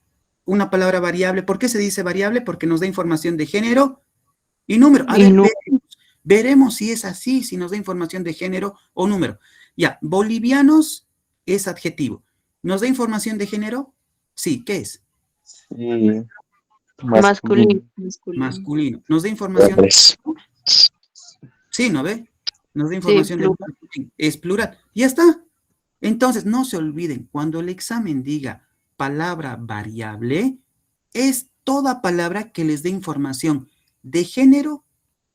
una palabra variable, ¿por qué se dice variable? Porque nos da información de género y número. A Y ver, no. veremos si es así, si nos da información de género o número. Ya, bolivianos es adjetivo. ¿Nos da información de género? Sí, ¿qué es? Sí, Masculino. masculino. Masculino. ¿Nos da información de Hombres. sí, ¿no ve? Nos da Sí, información de plural. es plural. Ya está. Entonces, no se olviden, cuando el examen diga palabra variable, es toda palabra que les dé información de género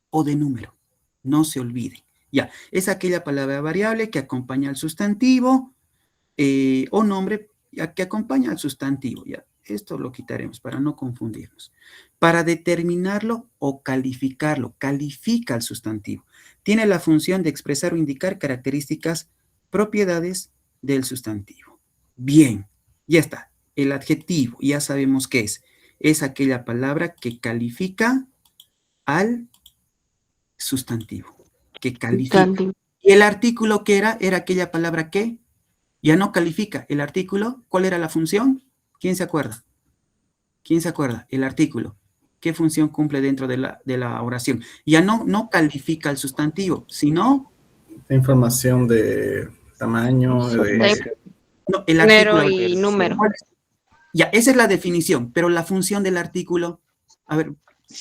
o de número. No se olviden. Ya, es aquella palabra variable que acompaña al sustantivo o nombre que acompaña al sustantivo. Ya, esto lo quitaremos para no confundirnos. Para determinarlo o calificarlo, califica al sustantivo. Tiene la función de expresar o indicar características, propiedades del sustantivo. Bien, ya está. El adjetivo, ya sabemos qué es. Es aquella palabra que califica al sustantivo, que califica. Cali- ¿Y el artículo qué era? Era aquella palabra que ya no califica. El artículo, ¿cuál era la función? ¿Quién se acuerda? ¿Quién se acuerda? El artículo. ¿Qué función cumple dentro de la oración? Ya no califica al sustantivo, sino Información de tamaño, de... no, el Género artículo. y número. Ya, esa es la definición, pero la función del artículo, a ver,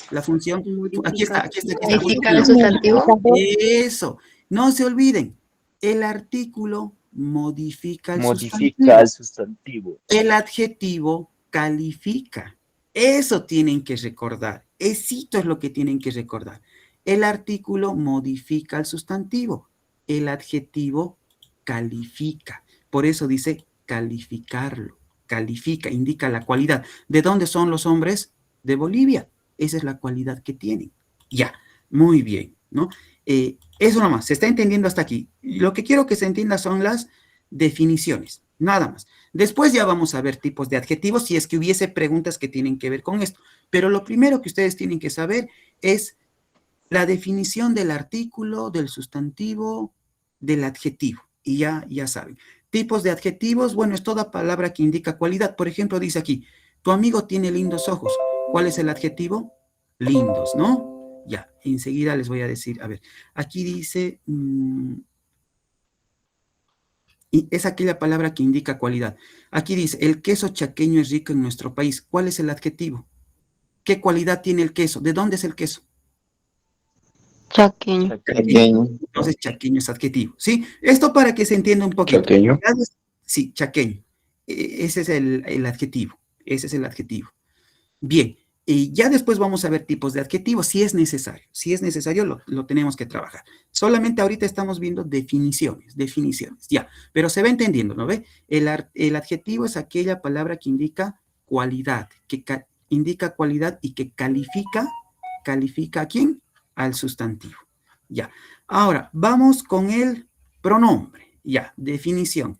la función, aquí está, aquí está. ¿Modifica el sustantivo? Eso, no se olviden, el artículo modifica el sustantivo. Modifica el sustantivo. El adjetivo califica. Eso tienen que recordar. Esito es lo que tienen que recordar. El artículo modifica el sustantivo. El adjetivo califica. Por eso dice calificarlo. Califica, indica la cualidad. ¿De dónde son los hombres? De Bolivia. Esa es la cualidad que tienen. Ya, muy bien, ¿no? Eso nomás, se está entendiendo hasta aquí. Lo que quiero que se entienda son las definiciones, nada más. Después ya vamos a ver tipos de adjetivos si es que hubiese preguntas que tienen que ver con esto. Pero lo primero que ustedes tienen que saber es la definición del artículo, del sustantivo, del adjetivo. Y ya saben. Tipos de adjetivos, bueno, es toda palabra que indica cualidad. Por ejemplo, dice aquí, tu amigo tiene lindos ojos. ¿Cuál es el adjetivo? Lindos, ¿no? Ya, enseguida les voy a decir, a ver, aquí dice... y es aquella palabra que indica cualidad. Aquí dice, el queso chaqueño es rico en nuestro país. ¿Cuál es el adjetivo? ¿Qué cualidad tiene el queso? ¿De dónde es el queso? Chaqueño. Chaqueño. Entonces, chaqueño es adjetivo, ¿sí? Esto para que se entienda un poquito. Chaqueño. Sí, chaqueño. Ese es el adjetivo. Ese es el adjetivo. Bien, ya después vamos a ver tipos de adjetivos, si es necesario. Si es necesario, lo tenemos que trabajar. Solamente ahorita estamos viendo definiciones, ya. Pero se va entendiendo, ¿no ve? El adjetivo es aquella palabra que indica cualidad, indica cualidad y que califica ¿a quién? Al sustantivo. Ya. Ahora, vamos con el pronombre. Ya, definición.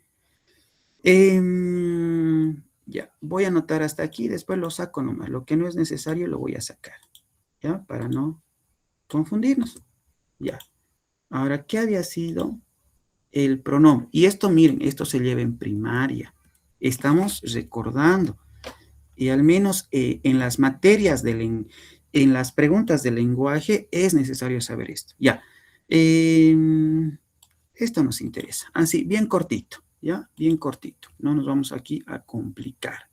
Ya, voy a anotar hasta aquí, después lo saco nomás. Lo que no es necesario lo voy a sacar. ¿Ya? Para no confundirnos. Ya. Ahora, ¿qué había sido el pronombre? Y esto, miren, esto se lleva en primaria. Estamos recordando. Y al menos en las materias, en las preguntas del lenguaje, es necesario saber esto. Ya. Esto nos interesa. Así, bien cortito. ¿Ya? Bien cortito. No nos vamos aquí a complicar.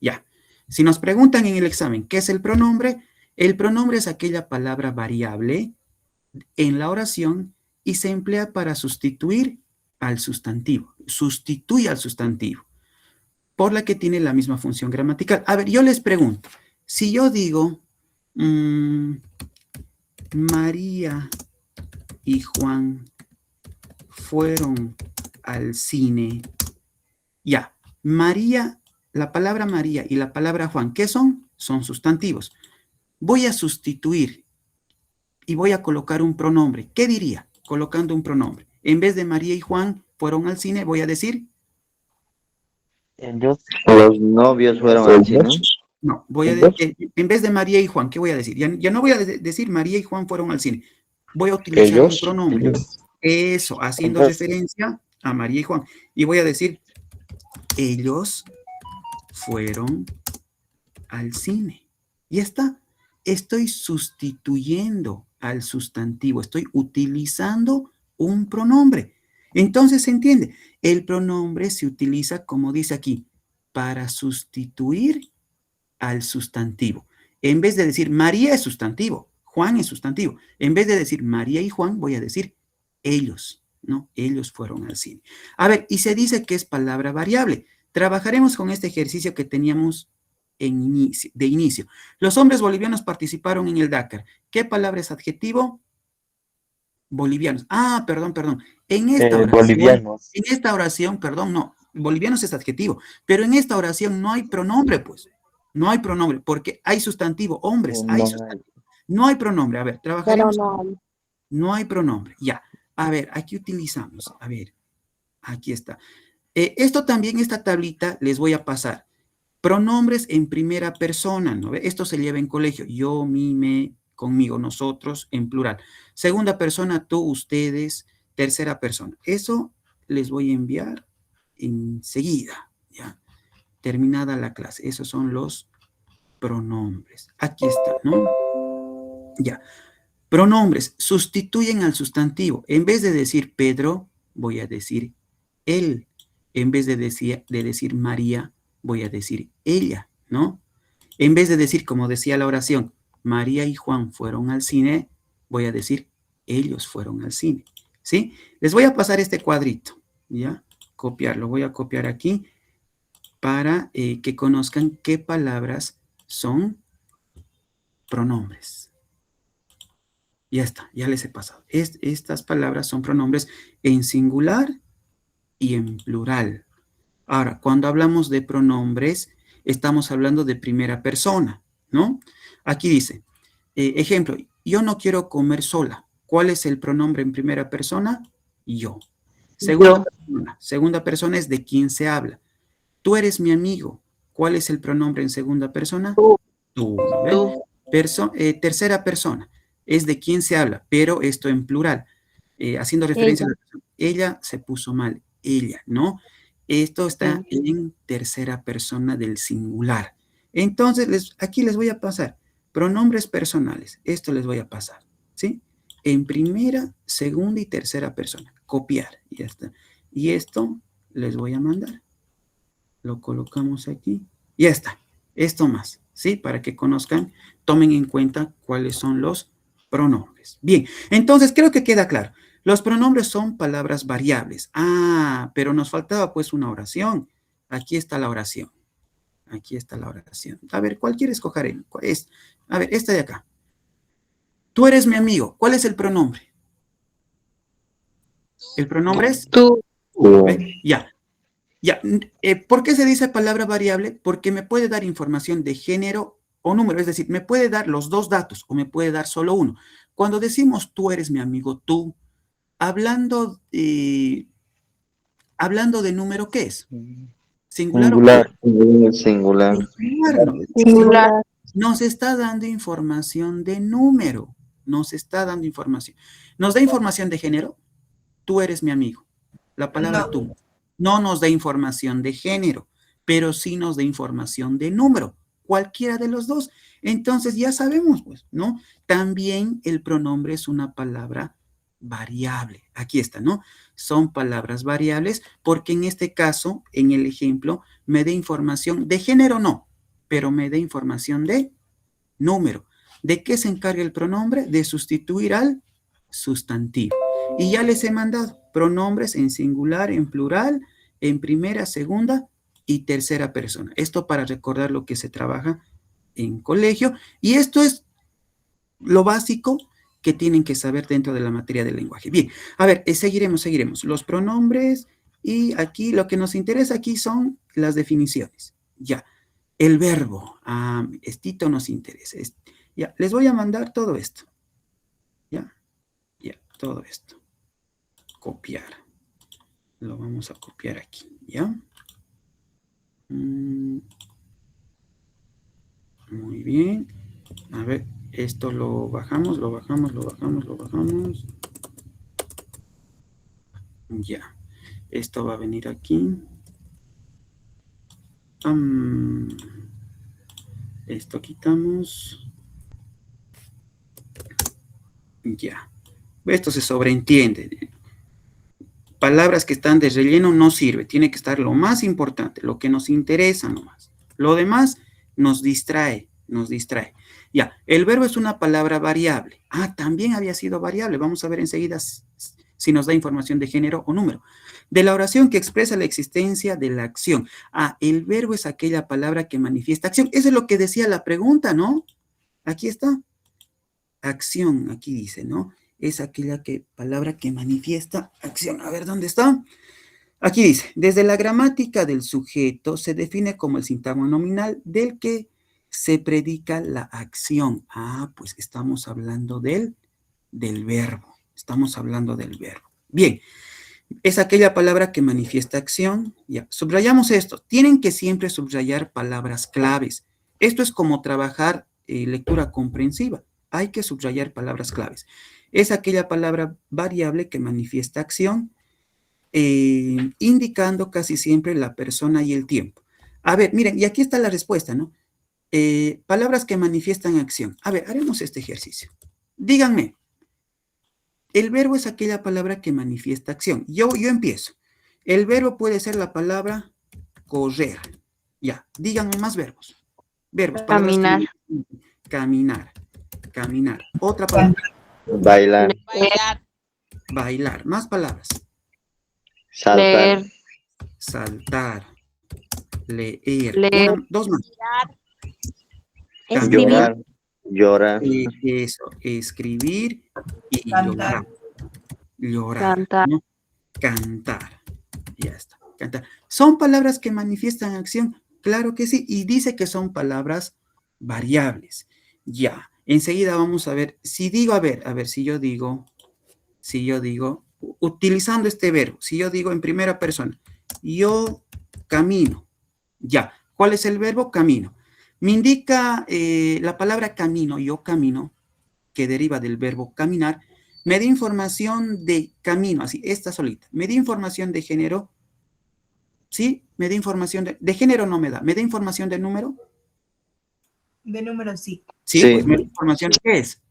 Ya. Si nos preguntan en el examen, ¿qué es el pronombre? El pronombre es aquella palabra variable en la oración y se emplea para sustituir al sustantivo. Sustituye al sustantivo, por la que tiene la misma función gramatical. A ver, yo les pregunto, si yo digo María y Juan fueron al cine, ya, María, la palabra María y la palabra Juan, ¿qué son? Son sustantivos. Voy a sustituir y voy a colocar un pronombre. ¿Qué diría? Colocando un pronombre. En vez de María y Juan fueron al cine, voy a decir... Ellos. Los novios fueron al cine. No, voy a decir, en vez de María y Juan, ¿qué voy a decir? Ya no voy a decir María y Juan fueron al cine. voy a utilizar un Ellos. pronombre. Eso, haciendo referencia a María y Juan. Y voy a decir, ellos fueron al cine. Y está. Estoy sustituyendo al sustantivo. Estoy utilizando un pronombre. Entonces, ¿se entiende? El pronombre se utiliza, como dice aquí, para sustituir al sustantivo. En vez de decir María es sustantivo, Juan es sustantivo. En vez de decir María y Juan, voy a decir ellos, ¿no? Ellos fueron al cine. A ver, y se dice que es palabra variable. Trabajaremos con este ejercicio que teníamos de inicio. Los hombres bolivianos participaron en el Dakar. ¿Qué palabra es adjetivo? Bolivianos. Ah, perdón. Bolivianos. En esta oración, perdón, no. Bolivianos es adjetivo. Pero en esta oración no hay pronombre, pues. No hay pronombre, porque hay sustantivo. Hombres, hay sustantivo. No hay pronombre. A ver, trabajaremos. No hay pronombre. Ya. A ver, aquí utilizamos. A ver, aquí está. Esto también, esta tablita, les voy a pasar. Pronombres en primera persona, ¿no? Esto se lleva en colegio. Yo, mi, me, conmigo, nosotros, en plural. Segunda persona, tú, ustedes. Tercera persona. Eso les voy a enviar enseguida, ¿ya? Terminada la clase. Esos son los pronombres. Aquí está, ¿no? Ya. Pronombres sustituyen al sustantivo. En vez de decir Pedro, voy a decir él. En vez de decir María, voy a decir ella, ¿no? En vez de decir, como decía la oración, María y Juan fueron al cine, voy a decir ellos fueron al cine, ¿sí? Les voy a pasar este cuadrito, ¿ya? Copiarlo, voy a copiar aquí para que conozcan qué palabras son pronombres. Ya está, ya les he pasado. Estas palabras son pronombres en singular y en plural. Ahora, cuando hablamos de pronombres, estamos hablando de primera persona, ¿no? Aquí dice, ejemplo, yo no quiero comer sola. ¿Cuál es el pronombre en primera persona? Yo. Segunda persona es de quién se habla. Tú eres mi amigo. ¿Cuál es el pronombre en segunda persona? Tú. ¿No ven? Tercera persona es de quién se habla, pero esto en plural, haciendo referencia a la persona. Ella se puso mal, ella, ¿no? Esto está en tercera persona del singular. Entonces, aquí les voy a pasar pronombres personales. Esto les voy a pasar, ¿sí? En primera, segunda y tercera persona. Copiar, y ya está. Y esto les voy a mandar. Lo colocamos aquí. Ya está. Esto más, ¿sí? Para que conozcan, tomen en cuenta cuáles son los pronombres. Bien, entonces creo que queda claro. Los pronombres son palabras variables. Ah, pero nos faltaba pues una oración. Aquí está la oración. Aquí está la oración. A ver, ¿cuál quieres escoger? ¿Cuál es? A ver, esta de acá. Tú eres mi amigo. ¿Cuál es el pronombre? El pronombre es Tú. Ya. Ya. ¿Por qué se dice palabra variable? Porque me puede dar información de género o número. Es decir, me puede dar los dos datos o me puede dar solo uno. Cuando decimos tú eres mi amigo, tú, hablando de número, ¿qué es? ¿Singular o plural? Singular. Singular. Nos está dando información de número. Nos está dando información. ¿Nos da información de género? Tú eres mi amigo. La palabra tú. No nos da información de género, pero sí nos da información de número. Cualquiera de los dos. Entonces ya sabemos, pues, ¿no? También el pronombre es una palabra variable. Aquí está, ¿no? Son palabras variables porque en este caso, en el ejemplo, me da información de género, no, pero me da información de número. ¿De qué se encarga el pronombre? De sustituir al sustantivo. Y ya les he mandado pronombres en singular, en plural, en primera, segunda y tercera persona. Esto para recordar lo que se trabaja en colegio. Y esto es lo básico que tienen que saber dentro de la materia del lenguaje. Bien, a ver, seguiremos. Los pronombres y aquí lo que nos interesa aquí son las definiciones. Ya, el verbo. Estito nos interesa. Ya, les voy a mandar todo esto. Ya, todo esto. Copiar. Lo vamos a copiar aquí, ¿ya? Muy bien. A ver, Esto lo bajamos, lo bajamos, lo bajamos, lo bajamos. Ya. Esto va a venir aquí. Esto quitamos. Ya. Esto se sobreentiende. Palabras que están de relleno no sirve. Tiene que estar lo más importante, lo que nos interesa nomás. Lo demás nos distrae, nos distrae. Ya, el verbo es una palabra variable. Ah, también había sido variable. Vamos a ver enseguida si nos da información de género o número. De la oración que expresa la existencia de la acción. Ah, el verbo es aquella palabra que manifiesta acción. Eso es lo que decía la pregunta, ¿no? Aquí está. Acción, aquí dice, ¿no? Es aquella palabra que manifiesta acción. A ver, ¿dónde está? Aquí dice, desde la gramática del sujeto se define como el sintagma nominal del que se predica la acción. Ah, pues estamos hablando del verbo. Estamos hablando del verbo. Bien, es aquella palabra que manifiesta acción. Ya, subrayamos esto. Tienen que siempre subrayar palabras claves. Esto es como trabajar lectura comprensiva. Hay que subrayar palabras claves. Es aquella palabra variable que manifiesta acción, indicando casi siempre la persona y el tiempo. A ver, miren, y aquí está la respuesta, ¿no? Palabras que manifiestan acción. A ver, haremos este ejercicio. Díganme, el verbo es aquella palabra que manifiesta acción. Yo empiezo. El verbo puede ser la palabra correr. Ya, díganme más verbos. Verbos. Caminar. Caminar. Caminar. Otra palabra. Bailar, Bailar. Más palabras. saltar, Leer. Saltar. Leer. Leer. Dos más. Escribir. llorar, llorar, Eso. Escribir y llorar. Llorar. Cantar. ¿No? Cantar. Ya está. Cantar. ¿Son palabras que manifiestan acción? Claro que sí. Y dice que son palabras variables. Ya. Enseguida vamos a ver. Si digo, a ver, si yo digo, utilizando este verbo, si yo digo en primera persona, yo camino. Ya. ¿Cuál es el verbo? Camino. Me indica la palabra camino, yo camino, que deriva del verbo caminar, me da información de camino, así, esta solita. Me da información de género, ¿sí? Me da información de género no me da. ¿Me da información de número? De número sí. Sí, Sí. pues me da información, ¿qué es?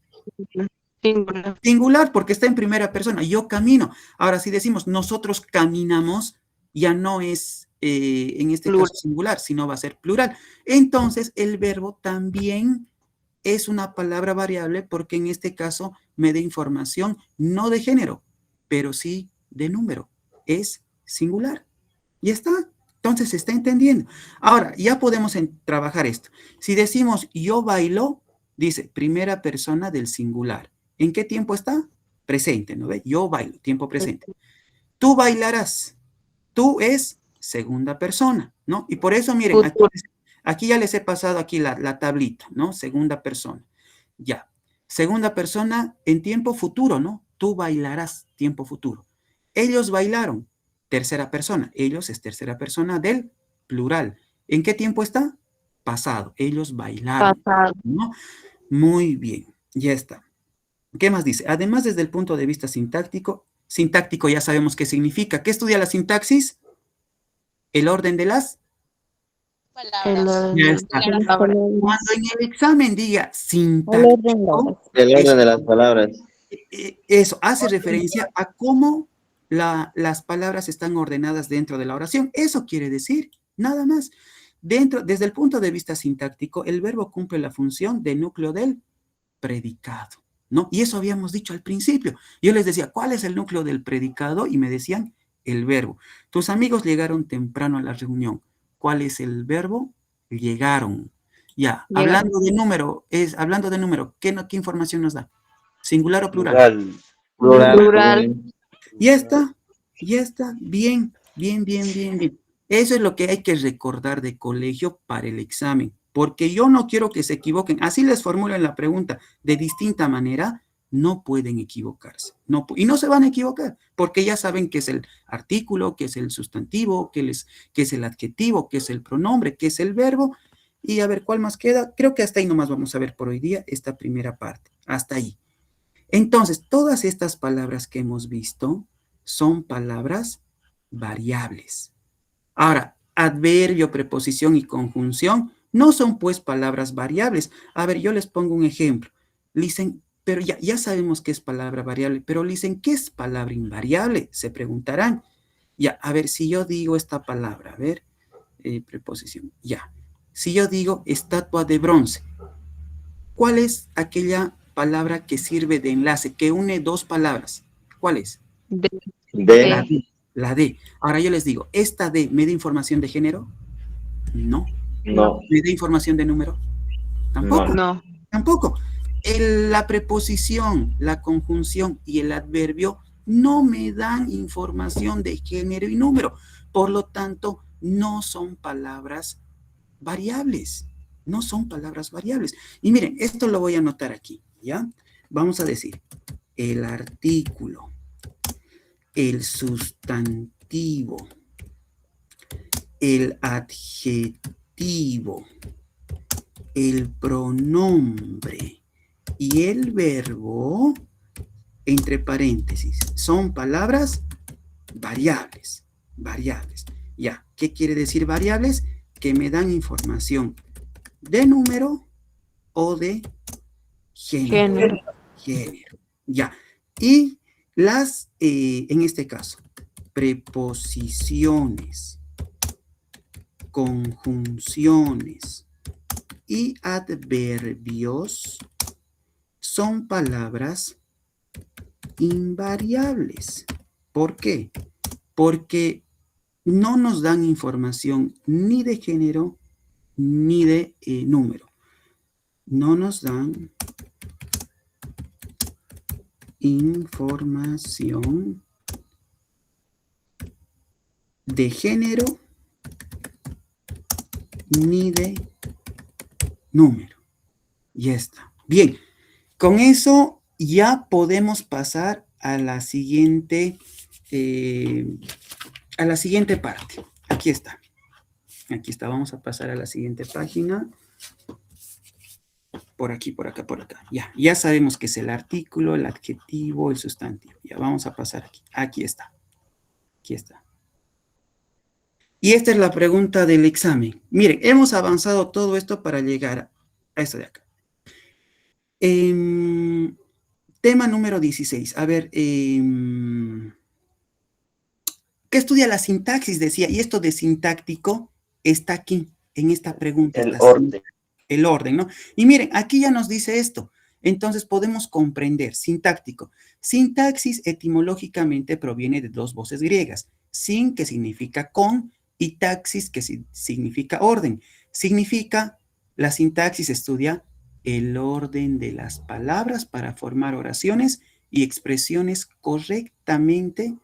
Singular. Singular, porque está en primera persona, yo camino. Ahora, si decimos nosotros caminamos, ya no es en este Plural. caso singular, sino va a ser plural. Entonces, el verbo también es una palabra variable porque en este caso me da información no de género, pero sí de número. Es singular. Y está. Entonces, se está entendiendo. Ahora, ya podemos trabajar esto. Si decimos yo bailo, dice primera persona del singular. ¿En qué tiempo está? Presente, ¿no ve? Yo bailo, tiempo presente. Tú bailarás. Tú es segunda persona, ¿no? Y por eso, miren, aquí ya les he pasado aquí la tablita, ¿no? Segunda persona. Ya. Segunda persona en tiempo futuro, ¿no? Tú bailarás, tiempo futuro. Ellos bailaron, tercera persona. Ellos es tercera persona del plural. ¿En qué tiempo está? Pasado. Ellos bailaron, Pasado. ¿no? Muy bien, ya está. ¿Qué más dice? Además, desde el punto de vista sintáctico ya sabemos qué significa. ¿Qué estudia la sintaxis? El orden de las Palabras. Ya está. Cuando en el examen diga sintáctico, el orden de las palabras. eso hace referencia a cómo las palabras están ordenadas dentro de la oración. Eso quiere decir, nada más. Desde el punto de vista sintáctico, el verbo cumple la función de núcleo del predicado, ¿no? Y eso habíamos dicho al principio. Yo les decía, ¿cuál es el núcleo del predicado? Y me decían, el verbo. Tus amigos llegaron temprano a la reunión. ¿Cuál es el verbo? Llegaron. Ya, hablando de número, ¿qué información nos da? ¿Singular o plural? Plural. Ya está, bien. Eso es lo que hay que recordar de colegio para el examen, porque yo no quiero que se equivoquen. Así les formulen la pregunta de distinta manera, no pueden equivocarse. Y no se van a equivocar, porque ya saben qué es el artículo, qué es el sustantivo, qué es el adjetivo, qué es el pronombre, qué es el verbo, Y a ver, ¿cuál más queda? Creo que hasta ahí nomás vamos a ver por hoy día esta primera parte. Hasta ahí. Entonces, todas estas palabras que hemos visto son palabras variables. Ahora, adverbio, preposición y conjunción no son pues palabras variables. A ver, yo les pongo un ejemplo. Dicen, pero ya sabemos qué es palabra variable, pero dicen, ¿qué es palabra invariable? Se preguntarán. Ya, a ver, si yo digo esta palabra, a ver, preposición, ya. Si yo digo estatua de bronce, ¿cuál es aquella palabra que sirve de enlace, que une dos palabras? ¿Cuál es? D. La D. D. La D. Ahora yo les digo, ¿esta D me da información de género? No. No. ¿Me da información de número? Tampoco. No. Tampoco. La preposición, la conjunción y el adverbio no me dan información de género y número. Por lo tanto, no son palabras variables. No son palabras variables. Y miren, esto lo voy a anotar aquí, ¿ya? Vamos a decir, el artículo, el sustantivo, el adjetivo, el pronombre y el verbo, entre paréntesis, son palabras variables. Variables. Ya, ¿qué quiere decir variables? Que me dan información de número o de género. Género. Ya. Y las, en este caso, preposiciones, conjunciones y adverbios son palabras invariables. ¿Por qué? Porque no nos dan información ni de género ni de número. No nos dan información de género ni de número. Ya está. Bien, con eso ya podemos pasar a la siguiente parte. Aquí está. Aquí está. Vamos a pasar a la siguiente página. Por aquí, por acá, por acá. Ya sabemos que es el artículo, el adjetivo, el sustantivo. Ya vamos a pasar aquí. Aquí está. Aquí está. Y esta es la pregunta del examen. Miren, hemos avanzado todo esto para llegar a esto de acá. Tema número 16. A ver, ¿qué estudia la sintaxis? Decía, y esto de sintáctico está aquí, en esta pregunta. El orden. El orden, ¿no? Y miren, aquí ya nos dice esto. Entonces podemos comprender, sintáctico. Sintaxis etimológicamente proviene de dos voces griegas. Sin, que significa con, y taxis, que significa orden. Significa, la sintaxis estudia el orden de las palabras para formar oraciones y expresiones correctamente,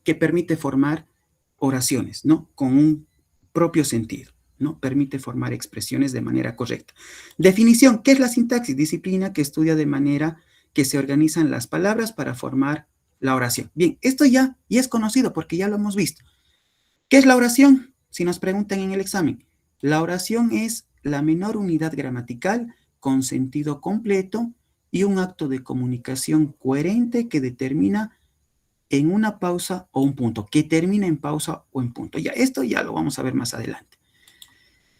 que permite formar oraciones, ¿no? Con un propio sentido, ¿no? Permite formar expresiones de manera correcta. Definición, ¿qué es la sintaxis? Disciplina que estudia de manera que se organizan las palabras para formar la oración. Bien, esto ya es conocido porque ya lo hemos visto. ¿Qué es la oración? Si nos preguntan en el examen, la oración es la menor unidad gramatical con sentido completo y un acto de comunicación coherente que determina en una pausa o un punto, que termina en pausa o en punto. Ya, esto ya lo vamos a ver más adelante.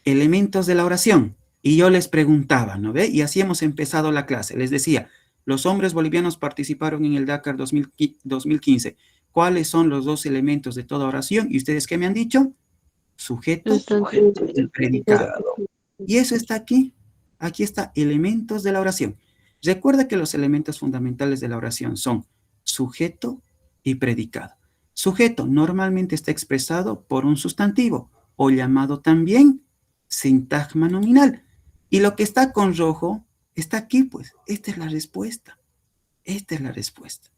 Elementos de la oración. Y yo les preguntaba, ¿no ve? Y así hemos empezado la clase. Les decía, los hombres bolivianos participaron en el Dakar 2015. ¿Cuáles son los dos elementos de toda oración? ¿Y ustedes qué me han dicho? Sujeto y predicado. Y eso está aquí. Aquí está, elementos de la oración. Recuerda que los elementos fundamentales de la oración son sujeto y predicado. Sujeto normalmente está expresado por un sustantivo o llamado también sintagma nominal. Y lo que está con rojo está aquí, pues. Esta es la respuesta. Esta es la respuesta.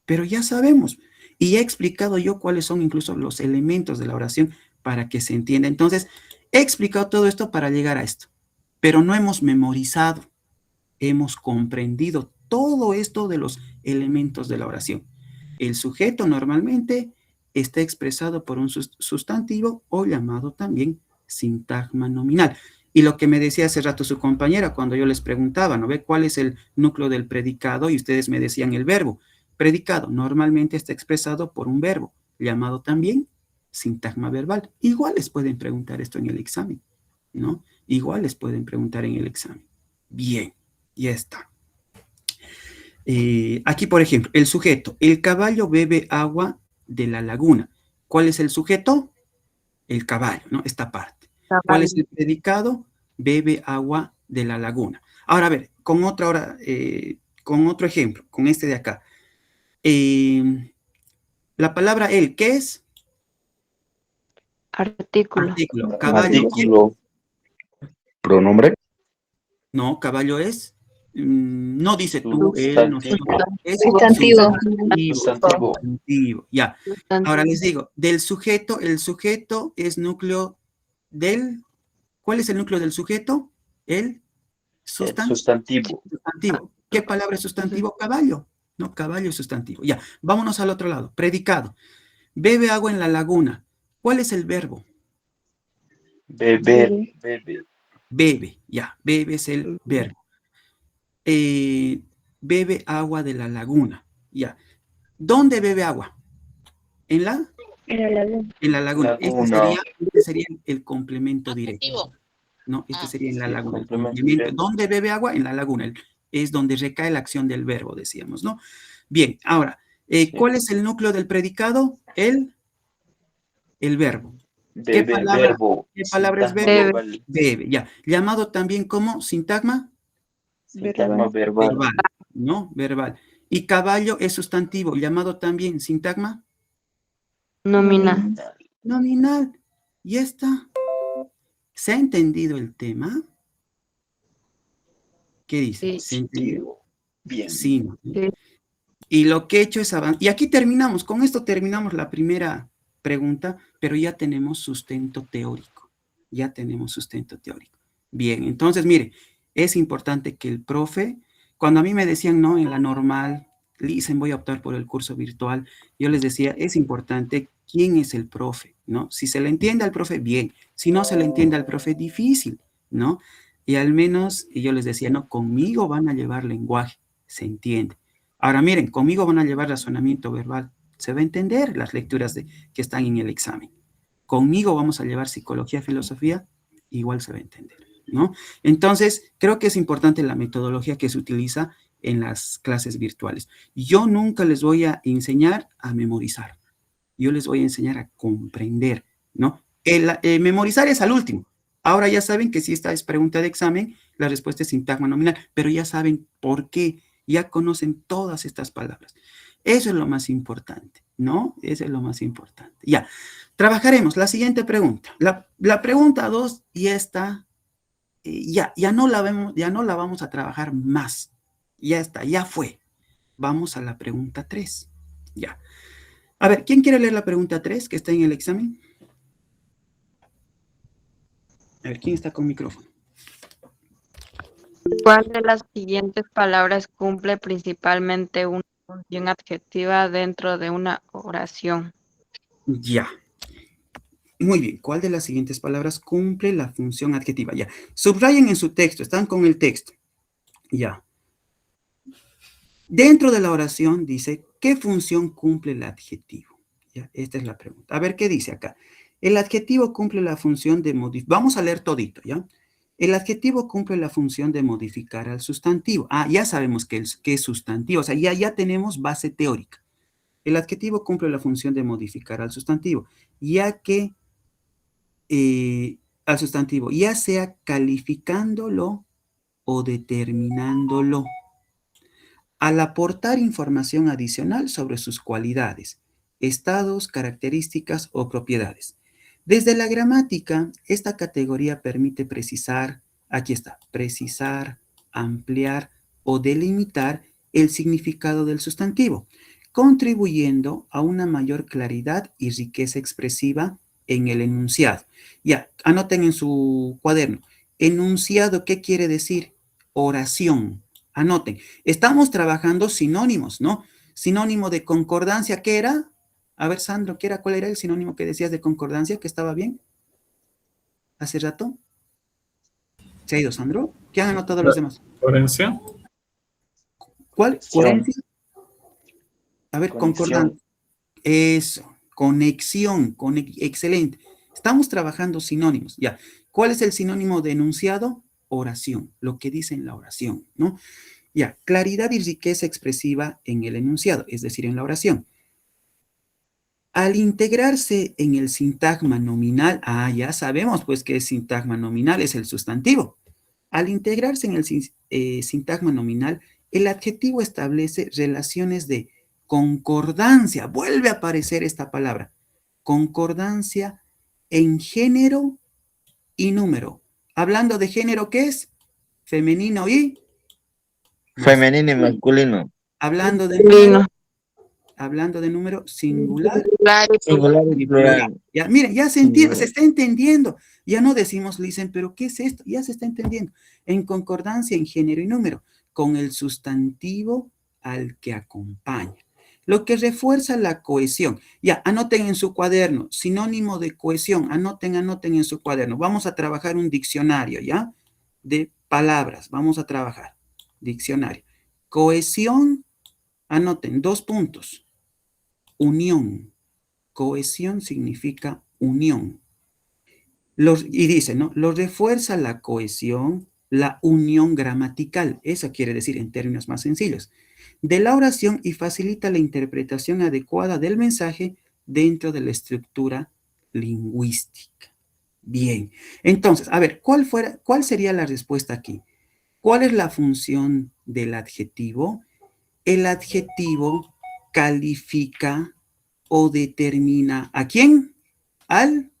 Pero ya sabemos. Y ya he explicado yo cuáles son incluso los elementos de la oración para que se entienda. Entonces, he explicado todo esto para llegar a esto. Pero no hemos memorizado. Hemos comprendido todo esto de los elementos de la oración. El sujeto normalmente está expresado por un sustantivo o llamado también sintagma nominal. Y lo que me decía hace rato su compañera cuando yo les preguntaba, ¿no ve cuál es el núcleo del predicado? Y ustedes me decían el verbo. Predicado normalmente está expresado por un verbo, llamado también sintagma verbal. Igual les pueden preguntar esto en el examen, ¿no? Igual les pueden preguntar en el examen. Bien, ya está. Aquí, por ejemplo, el sujeto. El caballo bebe agua de la laguna. ¿Cuál es el sujeto? El caballo, ¿no? Esta parte. ¿Cuál es el predicado? Bebe agua de la laguna. Ahora, a ver, con otro ejemplo, con este de acá. La palabra el, ¿qué es? Artículo. Artículo. Caballo. Artículo. Pronombre. No, caballo es, no dice tú, él, nosotros. Es Sustantivo. Sustantivo. Ya. Ahora les digo, del sujeto, el sujeto es núcleo del, ¿cuál es el núcleo del sujeto? El Sustantivo. sustantivo. ¿Qué palabra es sustantivo? Caballo. No, caballo es sustantivo. Ya, vámonos al otro lado. Predicado. Bebe agua en la laguna. ¿Cuál es el verbo? Beber. Bebe, ya, bebe es el verbo. Bebe agua de la laguna, ya. ¿Dónde bebe agua? ¿En la? En la laguna. Este sería el complemento directo. No, este sería en la laguna. El complemento. ¿Dónde bebe agua? En la laguna. Es donde recae la acción del verbo, decíamos, ¿no? Bien, ahora, ¿cuál es el núcleo del predicado? El verbo. ¿Qué palabra es verbo? Bebe, ya. Llamado también como sintagma. Sintagma verbal. ¿No? Verbal. Y caballo es sustantivo, llamado también sintagma. Nominal. Nominal. Y está. ¿Se ha entendido el tema? ¿Qué dice? Sí. ¿Se ha entendido? Bien. Sí, ¿no? Sí. Y lo que he hecho es avanzar. Y aquí terminamos. Con esto terminamos la primera pregunta, pero ya tenemos sustento teórico. Ya tenemos sustento teórico. Bien, entonces, mire, es importante que el profe, cuando a mí me decían, no, en la normal, dicen, voy a optar por el curso virtual, yo les decía, es importante quién es el profe, ¿no? Si se le entiende al profe, bien. Si no se le entiende al profe, difícil, ¿no? Y al menos, y yo les decía, no, conmigo van a llevar lenguaje, se entiende. Ahora miren, conmigo van a llevar razonamiento verbal, se va a entender las lecturas que están en el examen. Conmigo vamos a llevar psicología, filosofía, igual se va a entender, ¿no? Entonces, creo que es importante la metodología que se utiliza en las clases virtuales. Yo nunca les voy a enseñar a memorizar, yo les voy a enseñar a comprender, ¿no? Memorizar es al último. Ahora ya saben que si esta es pregunta de examen, la respuesta es sintagma nominal, pero ya saben por qué, ya conocen todas estas palabras. Eso es lo más importante, ¿no? Eso es lo más importante. Ya, trabajaremos la siguiente pregunta. La pregunta 2 y esta, ya no la vamos a trabajar más. Ya está, ya fue. Vamos a la pregunta 3. Ya. A ver, ¿quién quiere leer la pregunta 3 que está en el examen? A ver, ¿quién está con micrófono? ¿Cuál de las siguientes palabras cumple principalmente una función adjetiva dentro de una oración? Ya. Muy bien. ¿Cuál de las siguientes palabras cumple la función adjetiva? Ya. Subrayen en su texto. Están con el texto. Ya. Dentro de la oración dice, ¿qué función cumple el adjetivo? Ya. Esta es la pregunta. A ver, ¿qué dice acá? El adjetivo cumple la función de modificar. Vamos a leer todito, ¿ya? El adjetivo cumple la función de modificar al sustantivo. Ah, ya sabemos que es sustantivo. O sea, ya tenemos base teórica. El adjetivo cumple la función de modificar al sustantivo, ya que al sustantivo, ya sea calificándolo o determinándolo, al aportar información adicional sobre sus cualidades, estados, características o propiedades. Desde la gramática, esta categoría permite precisar, aquí está, precisar, ampliar o delimitar el significado del sustantivo, contribuyendo a una mayor claridad y riqueza expresiva en el enunciado. Ya, anoten en su cuaderno. Enunciado, ¿qué quiere decir? Oración. Anoten. Estamos trabajando sinónimos, ¿no? Sinónimo de concordancia, ¿qué era? A ver, Sandro, ¿cuál era el sinónimo que decías de concordancia? ¿Que estaba bien? hace rato? ¿Se ha ido, Sandro? ¿Qué han anotado los demás? Coherencia. ¿Cuál? ¿Coherencia? A ver, Conexión. concordante. Eso, conexión, excelente. Estamos trabajando sinónimos, ya. ¿Cuál es el sinónimo de enunciado? Oración, lo que dice en la oración, ¿no? Ya, claridad y riqueza expresiva en el enunciado, es decir, en la oración. Al integrarse en el sintagma nominal, ya sabemos pues que el sintagma nominal es el sustantivo. Al integrarse en el sintagma nominal, el adjetivo establece relaciones de concordancia. Vuelve a aparecer esta palabra. Concordancia en género y número. Hablando de género, ¿qué es? Femenino y Femenino y masculino. hablando de número singular. Singular y Y plural. plural. Ya, miren, ya se entiende, se está entendiendo. Ya no decimos, dicen, pero ¿qué es esto? Ya se está entendiendo. En concordancia en género y número, con el sustantivo al que acompaña. Lo que refuerza la cohesión. Ya, anoten en su cuaderno, sinónimo de cohesión, anoten en su cuaderno. Vamos a trabajar un diccionario, ¿ya? De palabras, vamos a trabajar. Diccionario. Cohesión, anoten, 2 puntos. Unión. Cohesión significa unión. Y dice, ¿no? Lo refuerza la cohesión, la unión gramatical. Eso quiere decir en términos más sencillos. De la oración y facilita la interpretación adecuada del mensaje dentro de la estructura lingüística. Bien. Entonces, a ver, ¿cuál sería la respuesta aquí? ¿Cuál es la función del adjetivo? El adjetivo califica o determina ¿a quién? Al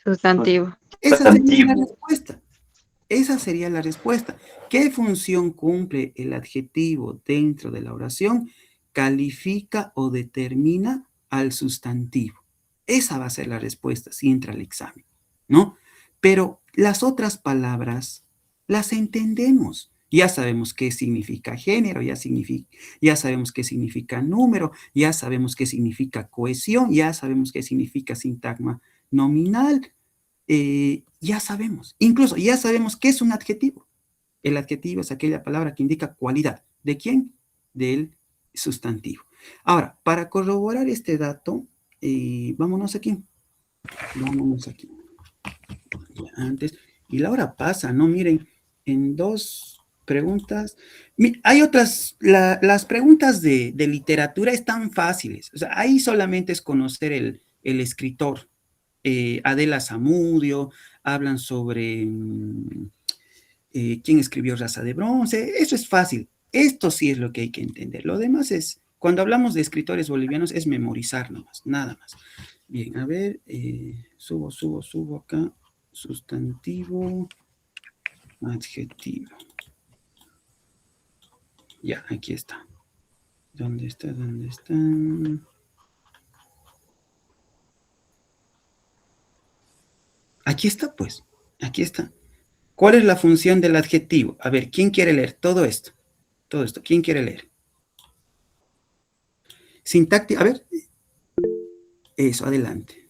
Sustantivo. Esa sería la respuesta. Esa sería la respuesta. ¿Qué función cumple el adjetivo dentro de la oración? Califica o determina al sustantivo. Esa va a ser la respuesta si entra al examen, ¿no? Pero las otras palabras las entendemos. Ya sabemos qué significa género, ya sabemos qué significa número, ya sabemos qué significa cohesión, ya sabemos qué significa sintagma nominal, ya sabemos. Incluso ya sabemos qué es un adjetivo. El adjetivo es aquella palabra que indica cualidad. ¿De quién? Del sustantivo. Ahora, para corroborar este dato, vámonos aquí. Vámonos aquí. Antes, y la hora pasa, ¿no? Miren, en 2 preguntas. Hay otras, las preguntas de literatura están fáciles. O sea, ahí solamente es conocer el escritor. Adela Zamudio, hablan sobre quién escribió Raza de Bronce. Eso es fácil. Esto sí es lo que hay que entender. Lo demás es, cuando hablamos de escritores bolivianos, es memorizar nomás, nada más. Bien, a ver, subo acá. Sustantivo, adjetivo. Ya, aquí está. ¿Dónde está? ¿Dónde está? Aquí está, pues. Aquí está. ¿Cuál es la función del adjetivo? A ver, ¿quién quiere leer todo esto? Todo esto, ¿quién quiere leer? Sintáctica, a ver. Eso, adelante.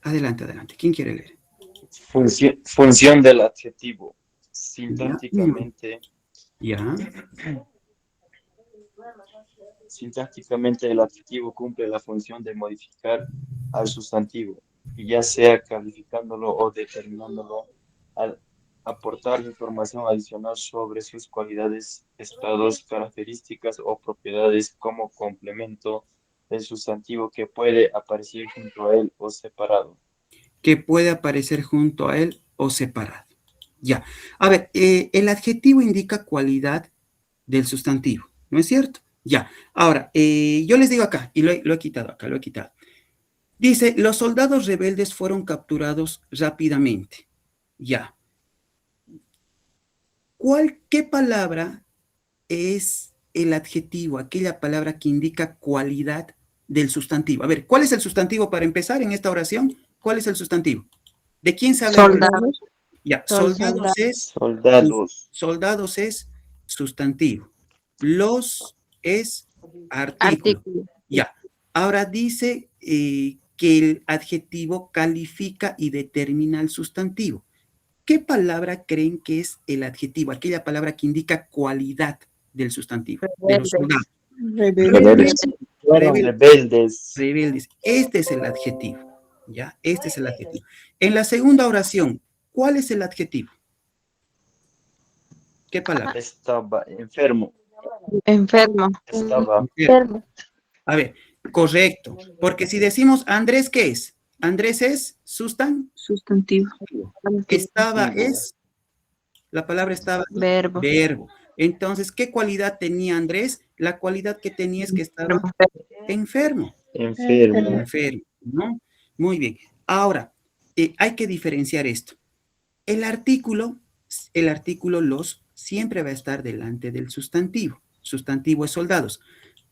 Adelante, adelante. ¿Quién quiere leer? Función del adjetivo. Sintácticamente. Ya. Sintácticamente el adjetivo cumple la función de modificar al sustantivo, ya sea calificándolo o determinándolo, al aportar información adicional sobre sus cualidades, estados, características o propiedades como complemento del sustantivo que puede aparecer junto a él o separado. Que puede aparecer junto a él o separado. Ya. A ver, el adjetivo indica cualidad del sustantivo, ¿no es cierto? Ya. Ahora, yo les digo acá, y lo he quitado acá, lo he quitado. Dice, los soldados rebeldes fueron capturados rápidamente. Ya. ¿Qué palabra es el adjetivo, aquella palabra que indica cualidad del sustantivo? A ver, ¿cuál es el sustantivo para empezar en esta oración? ¿Cuál es el sustantivo? ¿De quién se habla? Soldados. Ya, soldados es sustantivo. Los es artículo. Ya, Ahora dice que el adjetivo califica y determina el sustantivo. ¿Qué palabra creen que es el adjetivo? Aquella palabra que indica cualidad del sustantivo, de los soldados. Rebeldes. Rebeldes. Rebeldes. Este es el adjetivo, ¿ya? Este es el adjetivo. En la segunda oración, ¿cuál es el adjetivo? ¿Qué palabra? Estaba enfermo. Enfermo. Estaba. Enfermo. A ver, correcto. Porque si decimos Andrés, ¿qué es? Andrés es Sustantivo. Estaba es, la palabra estaba Verbo. verbo. Entonces, ¿qué cualidad tenía Andrés? La cualidad que tenía es que estaba enfermo. Enfermo. Enfermo, ¿no? Muy bien. Ahora, hay que diferenciar esto. El artículo los siempre va a estar delante del sustantivo. Sustantivo es soldados.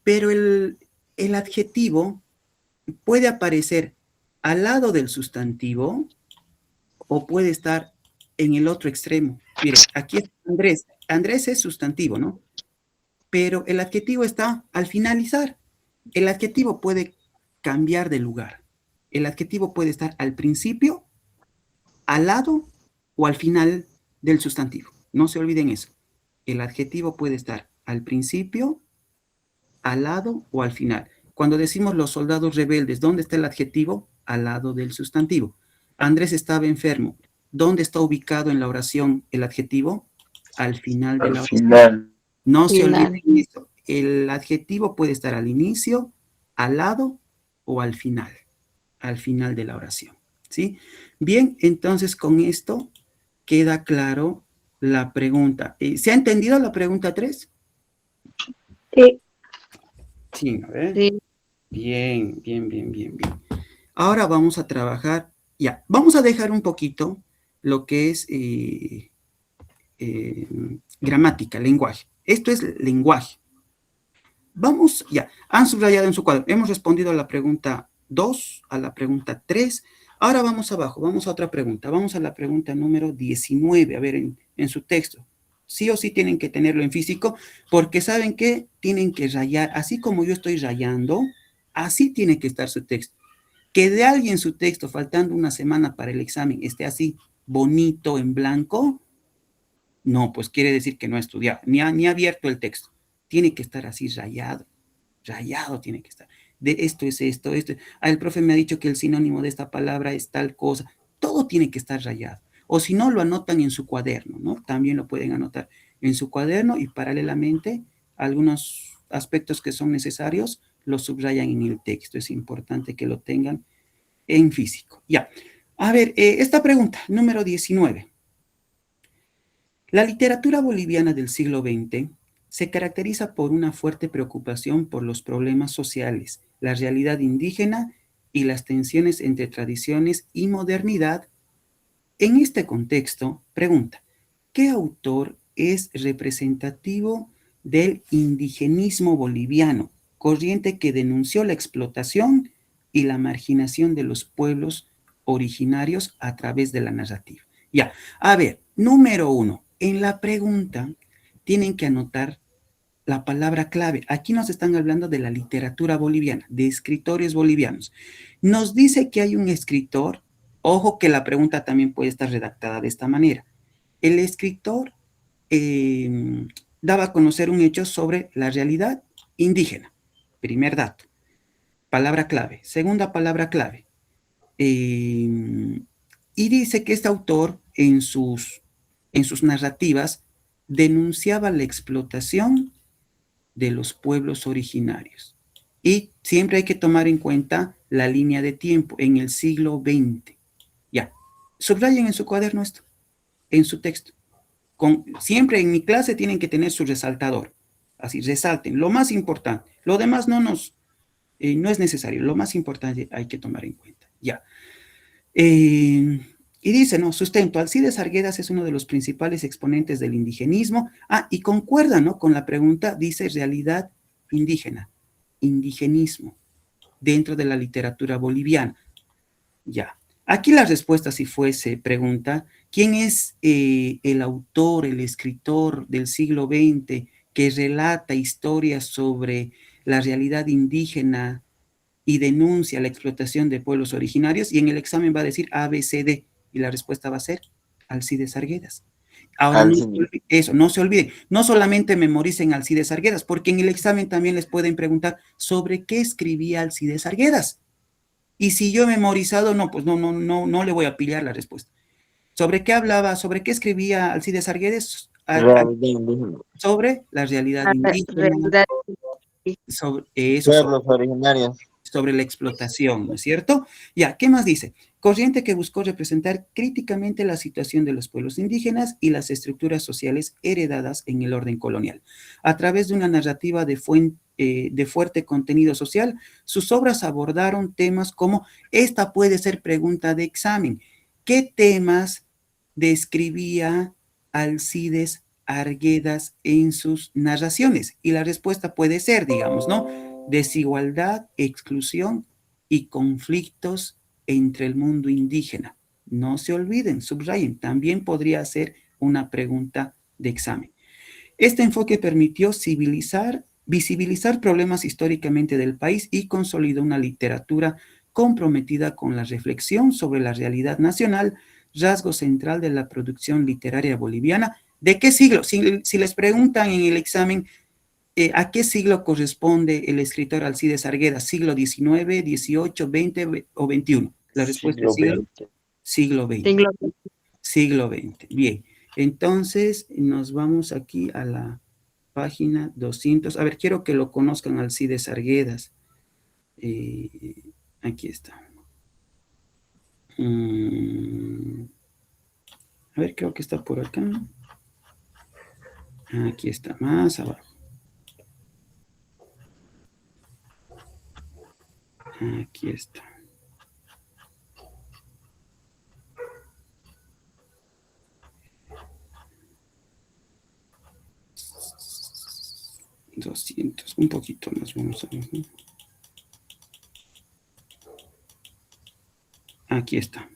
Pero el adjetivo puede aparecer al lado del sustantivo o puede estar en el otro extremo. Mire, aquí está Andrés. Andrés es sustantivo, ¿no? Pero el adjetivo está al finalizar. El adjetivo puede cambiar de lugar. El adjetivo puede estar al principio, al lado o al final del sustantivo. No se olviden eso. El adjetivo puede estar al principio, al lado o al final. Cuando decimos los soldados rebeldes, ¿dónde está el adjetivo? Al lado del sustantivo. Andrés estaba enfermo. ¿Dónde está ubicado en la oración el adjetivo? Al final de Al la oración. final. No se Final. olviden eso. El adjetivo puede estar al inicio, al lado o al final de la oración. ¿Sí? Bien, entonces con esto queda claro la pregunta. ¿Se ha entendido la pregunta 3? Sí. Sí, a ver. Sí. Bien, bien, bien, bien, bien. Ahora vamos a trabajar, ya, vamos a dejar un poquito lo que es gramática, lenguaje. Esto es lenguaje. Vamos, ya, han subrayado en su cuadro. Hemos respondido a la pregunta 2, a la pregunta 3. Ahora vamos abajo, vamos a otra pregunta. Vamos a la pregunta número 19, a ver, en su texto. Sí o sí tienen que tenerlo en físico, porque ¿saben qué? Tienen que rayar, así como yo estoy rayando, así tiene que estar su texto. Que de alguien su texto, faltando una semana para el examen, esté así, bonito, en blanco, no, pues quiere decir que no ha estudiado, ni ha abierto el texto. Tiene que estar así rayado, rayado tiene que estar. De esto es esto, esto. Ah, el profe me ha dicho que el sinónimo de esta palabra es tal cosa. Todo tiene que estar rayado. O si no, lo anotan en su cuaderno, ¿no? También lo pueden anotar en su cuaderno y paralelamente algunos aspectos que son necesarios los subrayan en el texto. Es importante que lo tengan en físico. Ya. A ver, esta pregunta, número 19. La literatura boliviana del siglo XX se caracteriza por una fuerte preocupación por los problemas sociales, la realidad indígena y las tensiones entre tradiciones y modernidad. En este contexto, pregunta, ¿qué autor es representativo del indigenismo boliviano, corriente que denunció la explotación y la marginación de los pueblos originarios a través de la narrativa? Ya, a ver, número 1, en la pregunta tienen que anotar la palabra clave. Aquí nos están hablando de la literatura boliviana, de escritores bolivianos. Nos dice que hay un escritor, ojo que la pregunta también puede estar redactada de esta manera. El escritor daba a conocer un hecho sobre la realidad indígena. Primer dato. Palabra clave. Segunda palabra clave. Y dice que este autor en sus narrativas denunciaba la explotación de los pueblos originarios. Y siempre hay que tomar en cuenta la línea de tiempo en el siglo XX. Ya, subrayen en su cuaderno esto, en su texto. Siempre en mi clase tienen que tener su resaltador. Así, resalten lo más importante. Lo demás no es necesario. Lo más importante hay que tomar en cuenta. Ya. Y dice, ¿no? Sustento, Alcides Arguedas es uno de los principales exponentes del indigenismo. Ah, y concuerda, ¿no? Con la pregunta, dice realidad indígena, indigenismo, dentro de la literatura boliviana. Ya. Aquí la respuesta, si fuese pregunta, ¿quién es el autor, el escritor del siglo XX que relata historias sobre la realidad indígena y denuncia la explotación de pueblos originarios, y en el examen va a decir A, B, C, D, y la respuesta va a ser Alcides Arguedas. Ahora, eso, no se olviden, no solamente memoricen Alcides Arguedas, porque en el examen también les pueden preguntar sobre qué escribía Alcides Arguedas. Y si yo he memorizado, no, pues no le voy a pillar la respuesta. ¿Sobre qué hablaba? ¿Sobre qué escribía Alcides Arguedas? Sobre la realidad indígena, sobre eso, Pueblos originarios. sobre la explotación, ¿no es cierto? Ya, ¿qué más dice? Corriente que buscó representar críticamente la situación de los pueblos indígenas y las estructuras sociales heredadas en el orden colonial. A través de una narrativa de fuerte contenido social, sus obras abordaron temas como, esta puede ser pregunta de examen, ¿qué temas describía Alcides Arguedas en sus narraciones? Y la respuesta puede ser, digamos, ¿no? Desigualdad, exclusión y conflictos entre el mundo indígena. No se olviden, subrayen, también podría ser una pregunta de examen. Este enfoque permitió visibilizar problemas históricamente del país y consolidó una literatura comprometida con la reflexión sobre la realidad nacional, rasgo central de la producción literaria boliviana. ¿De qué siglo? Si les preguntan en el examen, ¿a qué siglo corresponde el escritor Alcides Arguedas? ¿Siglo XIX, XVIII, XX o XXI? La respuesta es siglo XX. Siglo XX. Bien, entonces nos vamos aquí a la página 200. A ver, quiero que lo conozcan, Alcides Arguedas. Aquí está. A ver, creo que está por acá. Aquí está, más abajo. Aquí está. Un poquito más, vamos a ver. Aquí está.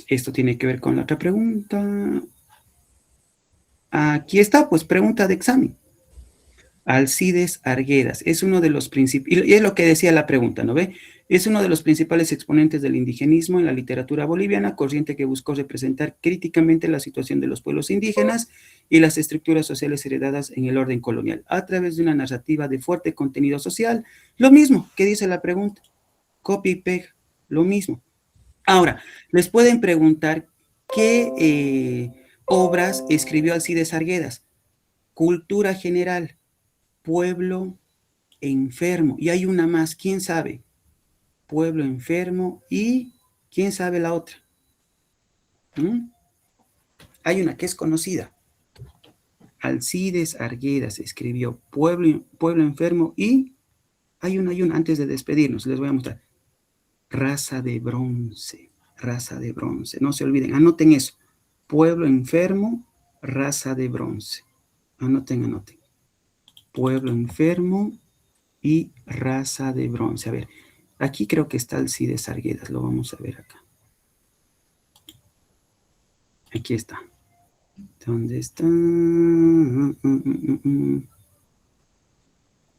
Esto tiene que ver con la otra pregunta. Aquí está, pues, pregunta de examen. Alcides Arguedas es uno de los principales, y es lo que decía la pregunta, ¿no ve? Es uno de los principales exponentes del indigenismo en la literatura boliviana, corriente que buscó representar críticamente la situación de los pueblos indígenas y las estructuras sociales heredadas en el orden colonial, a través de una narrativa de fuerte contenido social. Lo mismo que dice la pregunta, copia y pega, lo mismo. Ahora, les pueden preguntar qué obras escribió Alcides Arguedas. Cultura general, pueblo enfermo, y hay una más, ¿quién sabe? Pueblo enfermo, y ¿quién sabe la otra? Hay una que es conocida. Alcides Arguedas escribió pueblo enfermo, y hay una, antes de despedirnos, les voy a mostrar. Raza de bronce, no se olviden, anoten eso. Pueblo enfermo, raza de bronce. Anoten. Pueblo enfermo y raza de bronce. A ver, aquí creo que está Alcides Arguedas, lo vamos a ver acá. Aquí está. ¿Dónde está?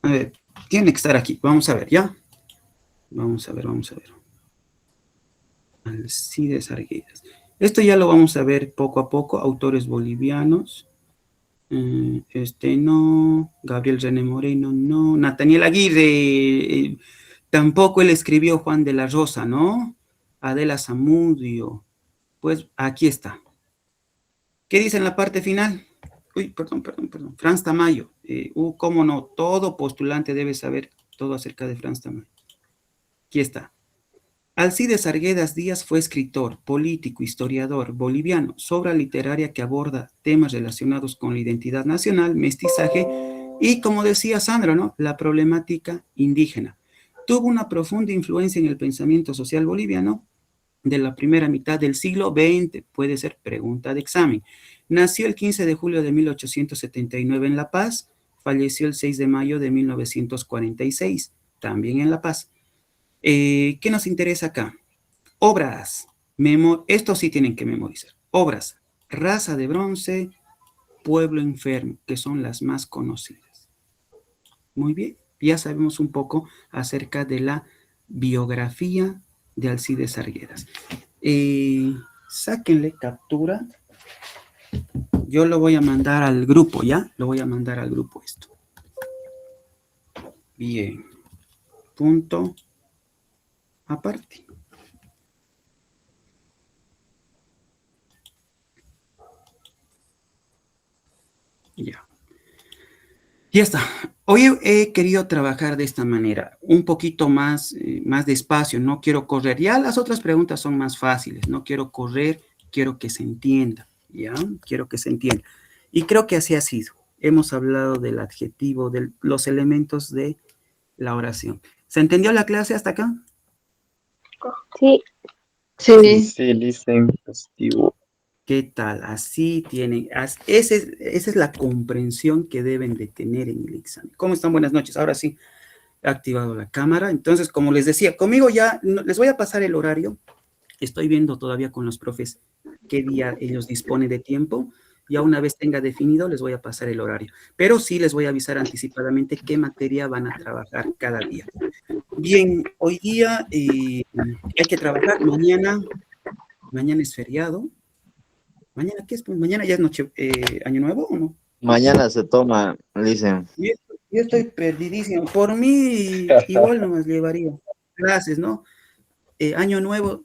A ver, tiene que estar aquí. Vamos a ver, ¿ya? Vamos a ver. Alcides Arguedas. Esto ya lo vamos a ver poco a poco. Autores bolivianos. No. Gabriel René Moreno, no. Nathaniel Aguirre, tampoco. Él escribió Juan de la Rosa, ¿no? Adela Zamudio. Pues aquí está. ¿Qué dice en la parte final? Uy, perdón. Franz Tamayo. ¿Cómo no? Todo postulante debe saber todo acerca de Franz Tamayo. Aquí está. Alcides Arguedas Díaz fue escritor, político, historiador boliviano, obra literaria que aborda temas relacionados con la identidad nacional, mestizaje y, como decía Sandra, ¿no?, la problemática indígena. Tuvo una profunda influencia en el pensamiento social boliviano de la primera mitad del siglo XX, puede ser pregunta de examen. Nació el 15 de julio de 1879 en La Paz, falleció el 6 de mayo de 1946, también en La Paz. ¿Qué nos interesa acá? Obras, esto sí tienen que memorizar. Obras, Raza de Bronce, pueblo enfermo, que son las más conocidas. Muy bien, ya sabemos un poco acerca de la biografía de Alcides Arguedas. Sáquenle captura. Yo lo voy a mandar al grupo, ¿ya? Lo voy a mandar al grupo esto. Bien. Punto aparte. Ya. Ya está. Hoy he querido trabajar de esta manera, un poquito más, más despacio, no quiero correr. Ya las otras preguntas son más fáciles, no quiero correr, quiero que se entienda, ¿ya? Quiero que se entienda. Y creo que así ha sido. Hemos hablado del adjetivo, de los elementos de la oración. ¿Se entendió la clase hasta acá? Sí. Sí. Sí, listen, positivo. ¿Qué tal? Así tienen, esa es la comprensión que deben de tener en el examen. ¿Cómo están? Buenas noches. Ahora sí, he activado la cámara. Entonces, como les decía, conmigo ya, les voy a pasar el horario. Estoy viendo todavía con los profes qué día ellos disponen de tiempo. Ya una vez tenga definido, les voy a pasar el horario. Pero sí les voy a avisar anticipadamente qué materia van a trabajar cada día. Bien, hoy día hay que trabajar. Mañana es feriado. ¿Mañana qué es? Pues mañana ya es noche, año nuevo, ¿o no? Mañana se toma, dicen. Yo estoy perdidísimo. Por mí, igual no me llevaría clases, ¿no? Año nuevo,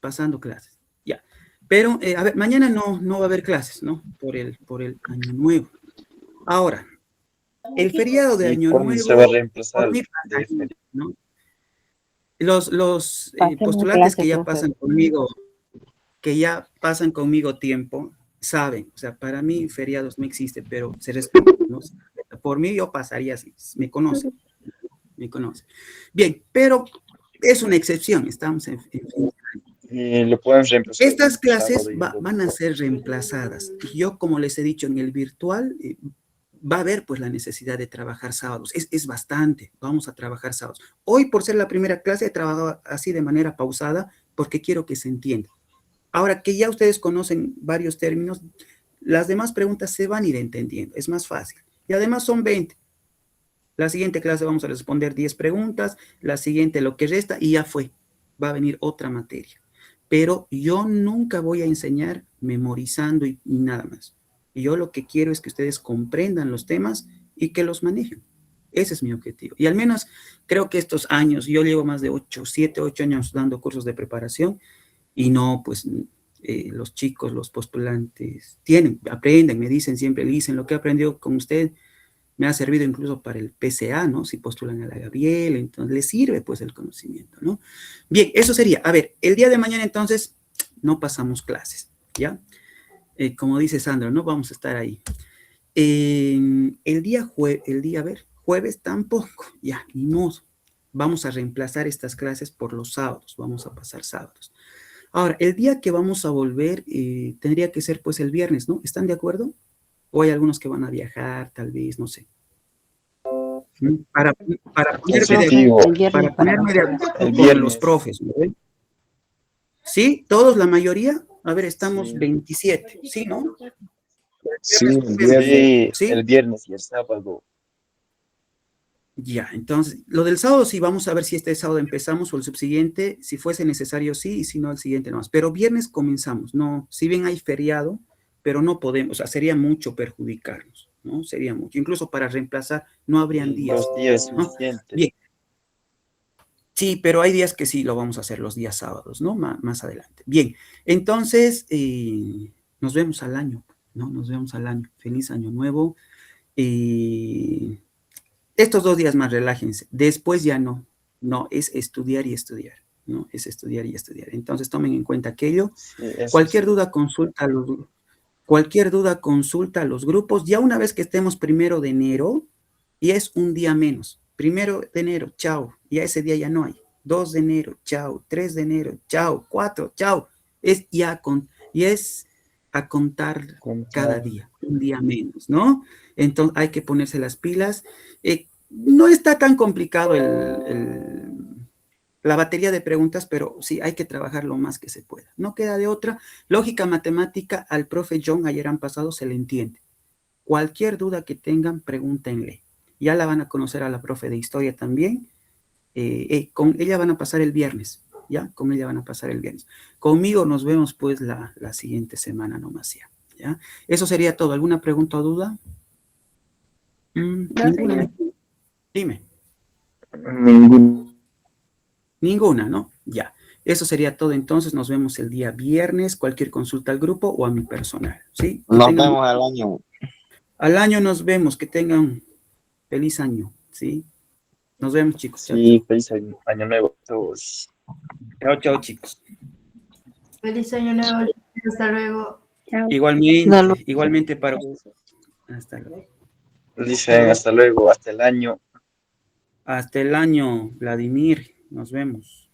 pasando clases. Ya. Pero, a ver, mañana no va a haber clases, ¿no? Por el año nuevo. Ahora, el feriado de ¿Y año cuándo se va a nuevo, reemplazar por mí de pasaría, feria? ¿no? Los Pasemos postulantes que clase, ya profe. pasan conmigo, tiempo, saben, o sea, para mí feriados no existe, pero se respeta, ¿no? Por mí yo pasaría así, me conoce. Bien, pero es una excepción, estamos en fin. Y lo pueden reemplazar Estas un sábado clases y un van a domingo. ser reemplazadas. Yo, como les he dicho, en el virtual va a haber pues la necesidad de trabajar sábados. Es bastante, vamos a trabajar sábados. Hoy, por ser la primera clase, he trabajado así de manera pausada porque quiero que se entienda. Ahora que ya ustedes conocen varios términos, las demás preguntas se van a ir entendiendo, es más fácil. Y además son 20. La siguiente clase vamos a responder 10 preguntas, la siguiente lo que resta y ya fue. Va a venir otra materia. Pero yo nunca voy a enseñar memorizando y nada más. Yo lo que quiero es que ustedes comprendan los temas y que los manejen. Ese es mi objetivo. Y al menos creo que estos años, yo llevo más de 7, 8 años dando cursos de preparación y no, pues, los chicos, los postulantes, aprenden, me dicen siempre, dicen, lo que he aprendido con usted me ha servido incluso para el PCA, ¿no? Si postulan a la Gabriel, entonces les sirve pues el conocimiento, ¿no? Bien, eso sería. A ver, el día de mañana entonces no pasamos clases, ¿ya? Como dice Sandra, no vamos a estar ahí. Jueves tampoco, ya, ni modo. Vamos a reemplazar estas clases por los sábados, vamos a pasar sábados. Ahora, el día que vamos a volver tendría que ser pues el viernes, ¿no? ¿Están de acuerdo? O hay algunos que van a viajar, tal vez, no sé. Para Positivo. ponerme de acuerdo El con viernes. los profes, ¿no? ¿Sí? ¿Todos, la mayoría? A ver, estamos Sí. 27, ¿sí, no? Sí, el Sí, viernes. ¿Sí? el viernes y el sábado. Ya, entonces, lo del sábado sí, vamos a ver si este sábado empezamos o el subsiguiente, si fuese necesario sí, y si no, el siguiente no más. Pero viernes comenzamos, no, si bien hay feriado, pero no podemos, o sea, sería mucho perjudicarnos, ¿no? Sería mucho. Incluso para reemplazar no habrían días, Los días ¿no? suficientes. Bien. Sí, pero hay días que sí lo vamos a hacer los días sábados, ¿no? Más adelante. Bien, entonces, nos vemos al año, ¿no? Nos vemos al año. Feliz año nuevo. Estos 2 días más relájense. Después ya no. No, es estudiar y estudiar, ¿no? Es estudiar y estudiar. Entonces tomen en cuenta aquello. Sí, eso Cualquier sí. duda, consulta a los grupos. Ya una vez que estemos 1 de enero, y es un día menos. 1 de enero, chao. Ya ese día ya no hay. 2 de enero, chao. 3 de enero, chao. 4, chao. Es a contar cada día, un día menos, ¿no? Entonces hay que ponerse las pilas. No está tan complicado la batería de preguntas, pero sí hay que trabajar lo más que se pueda. No queda de otra. Lógica matemática al profe John ayer han pasado se le entiende. Cualquier duda que tengan, pregúntenle. Ya la van a conocer a la profe de historia también. Con ella van a pasar el viernes, ¿ya? Con ella van a pasar el viernes. Conmigo nos vemos pues la siguiente semana nomás ya, ¿ya? Eso sería todo. ¿Alguna pregunta o duda? Ninguna. Dime. Ninguna, ¿no? Ya. Eso sería todo entonces. Nos vemos el día viernes. Cualquier consulta al grupo o a mi personal, ¿sí? Nos vemos al año. Al año nos vemos. Que tengan feliz año, ¿sí? Nos vemos, chicos. Chao, Sí, feliz año nuevo a todos. chao, chao, chicos. Feliz año nuevo. Hasta luego. Igualmente para ustedes. Hasta luego. Dicen hasta luego, hasta el año. Hasta el año, Vladimir. Nos vemos.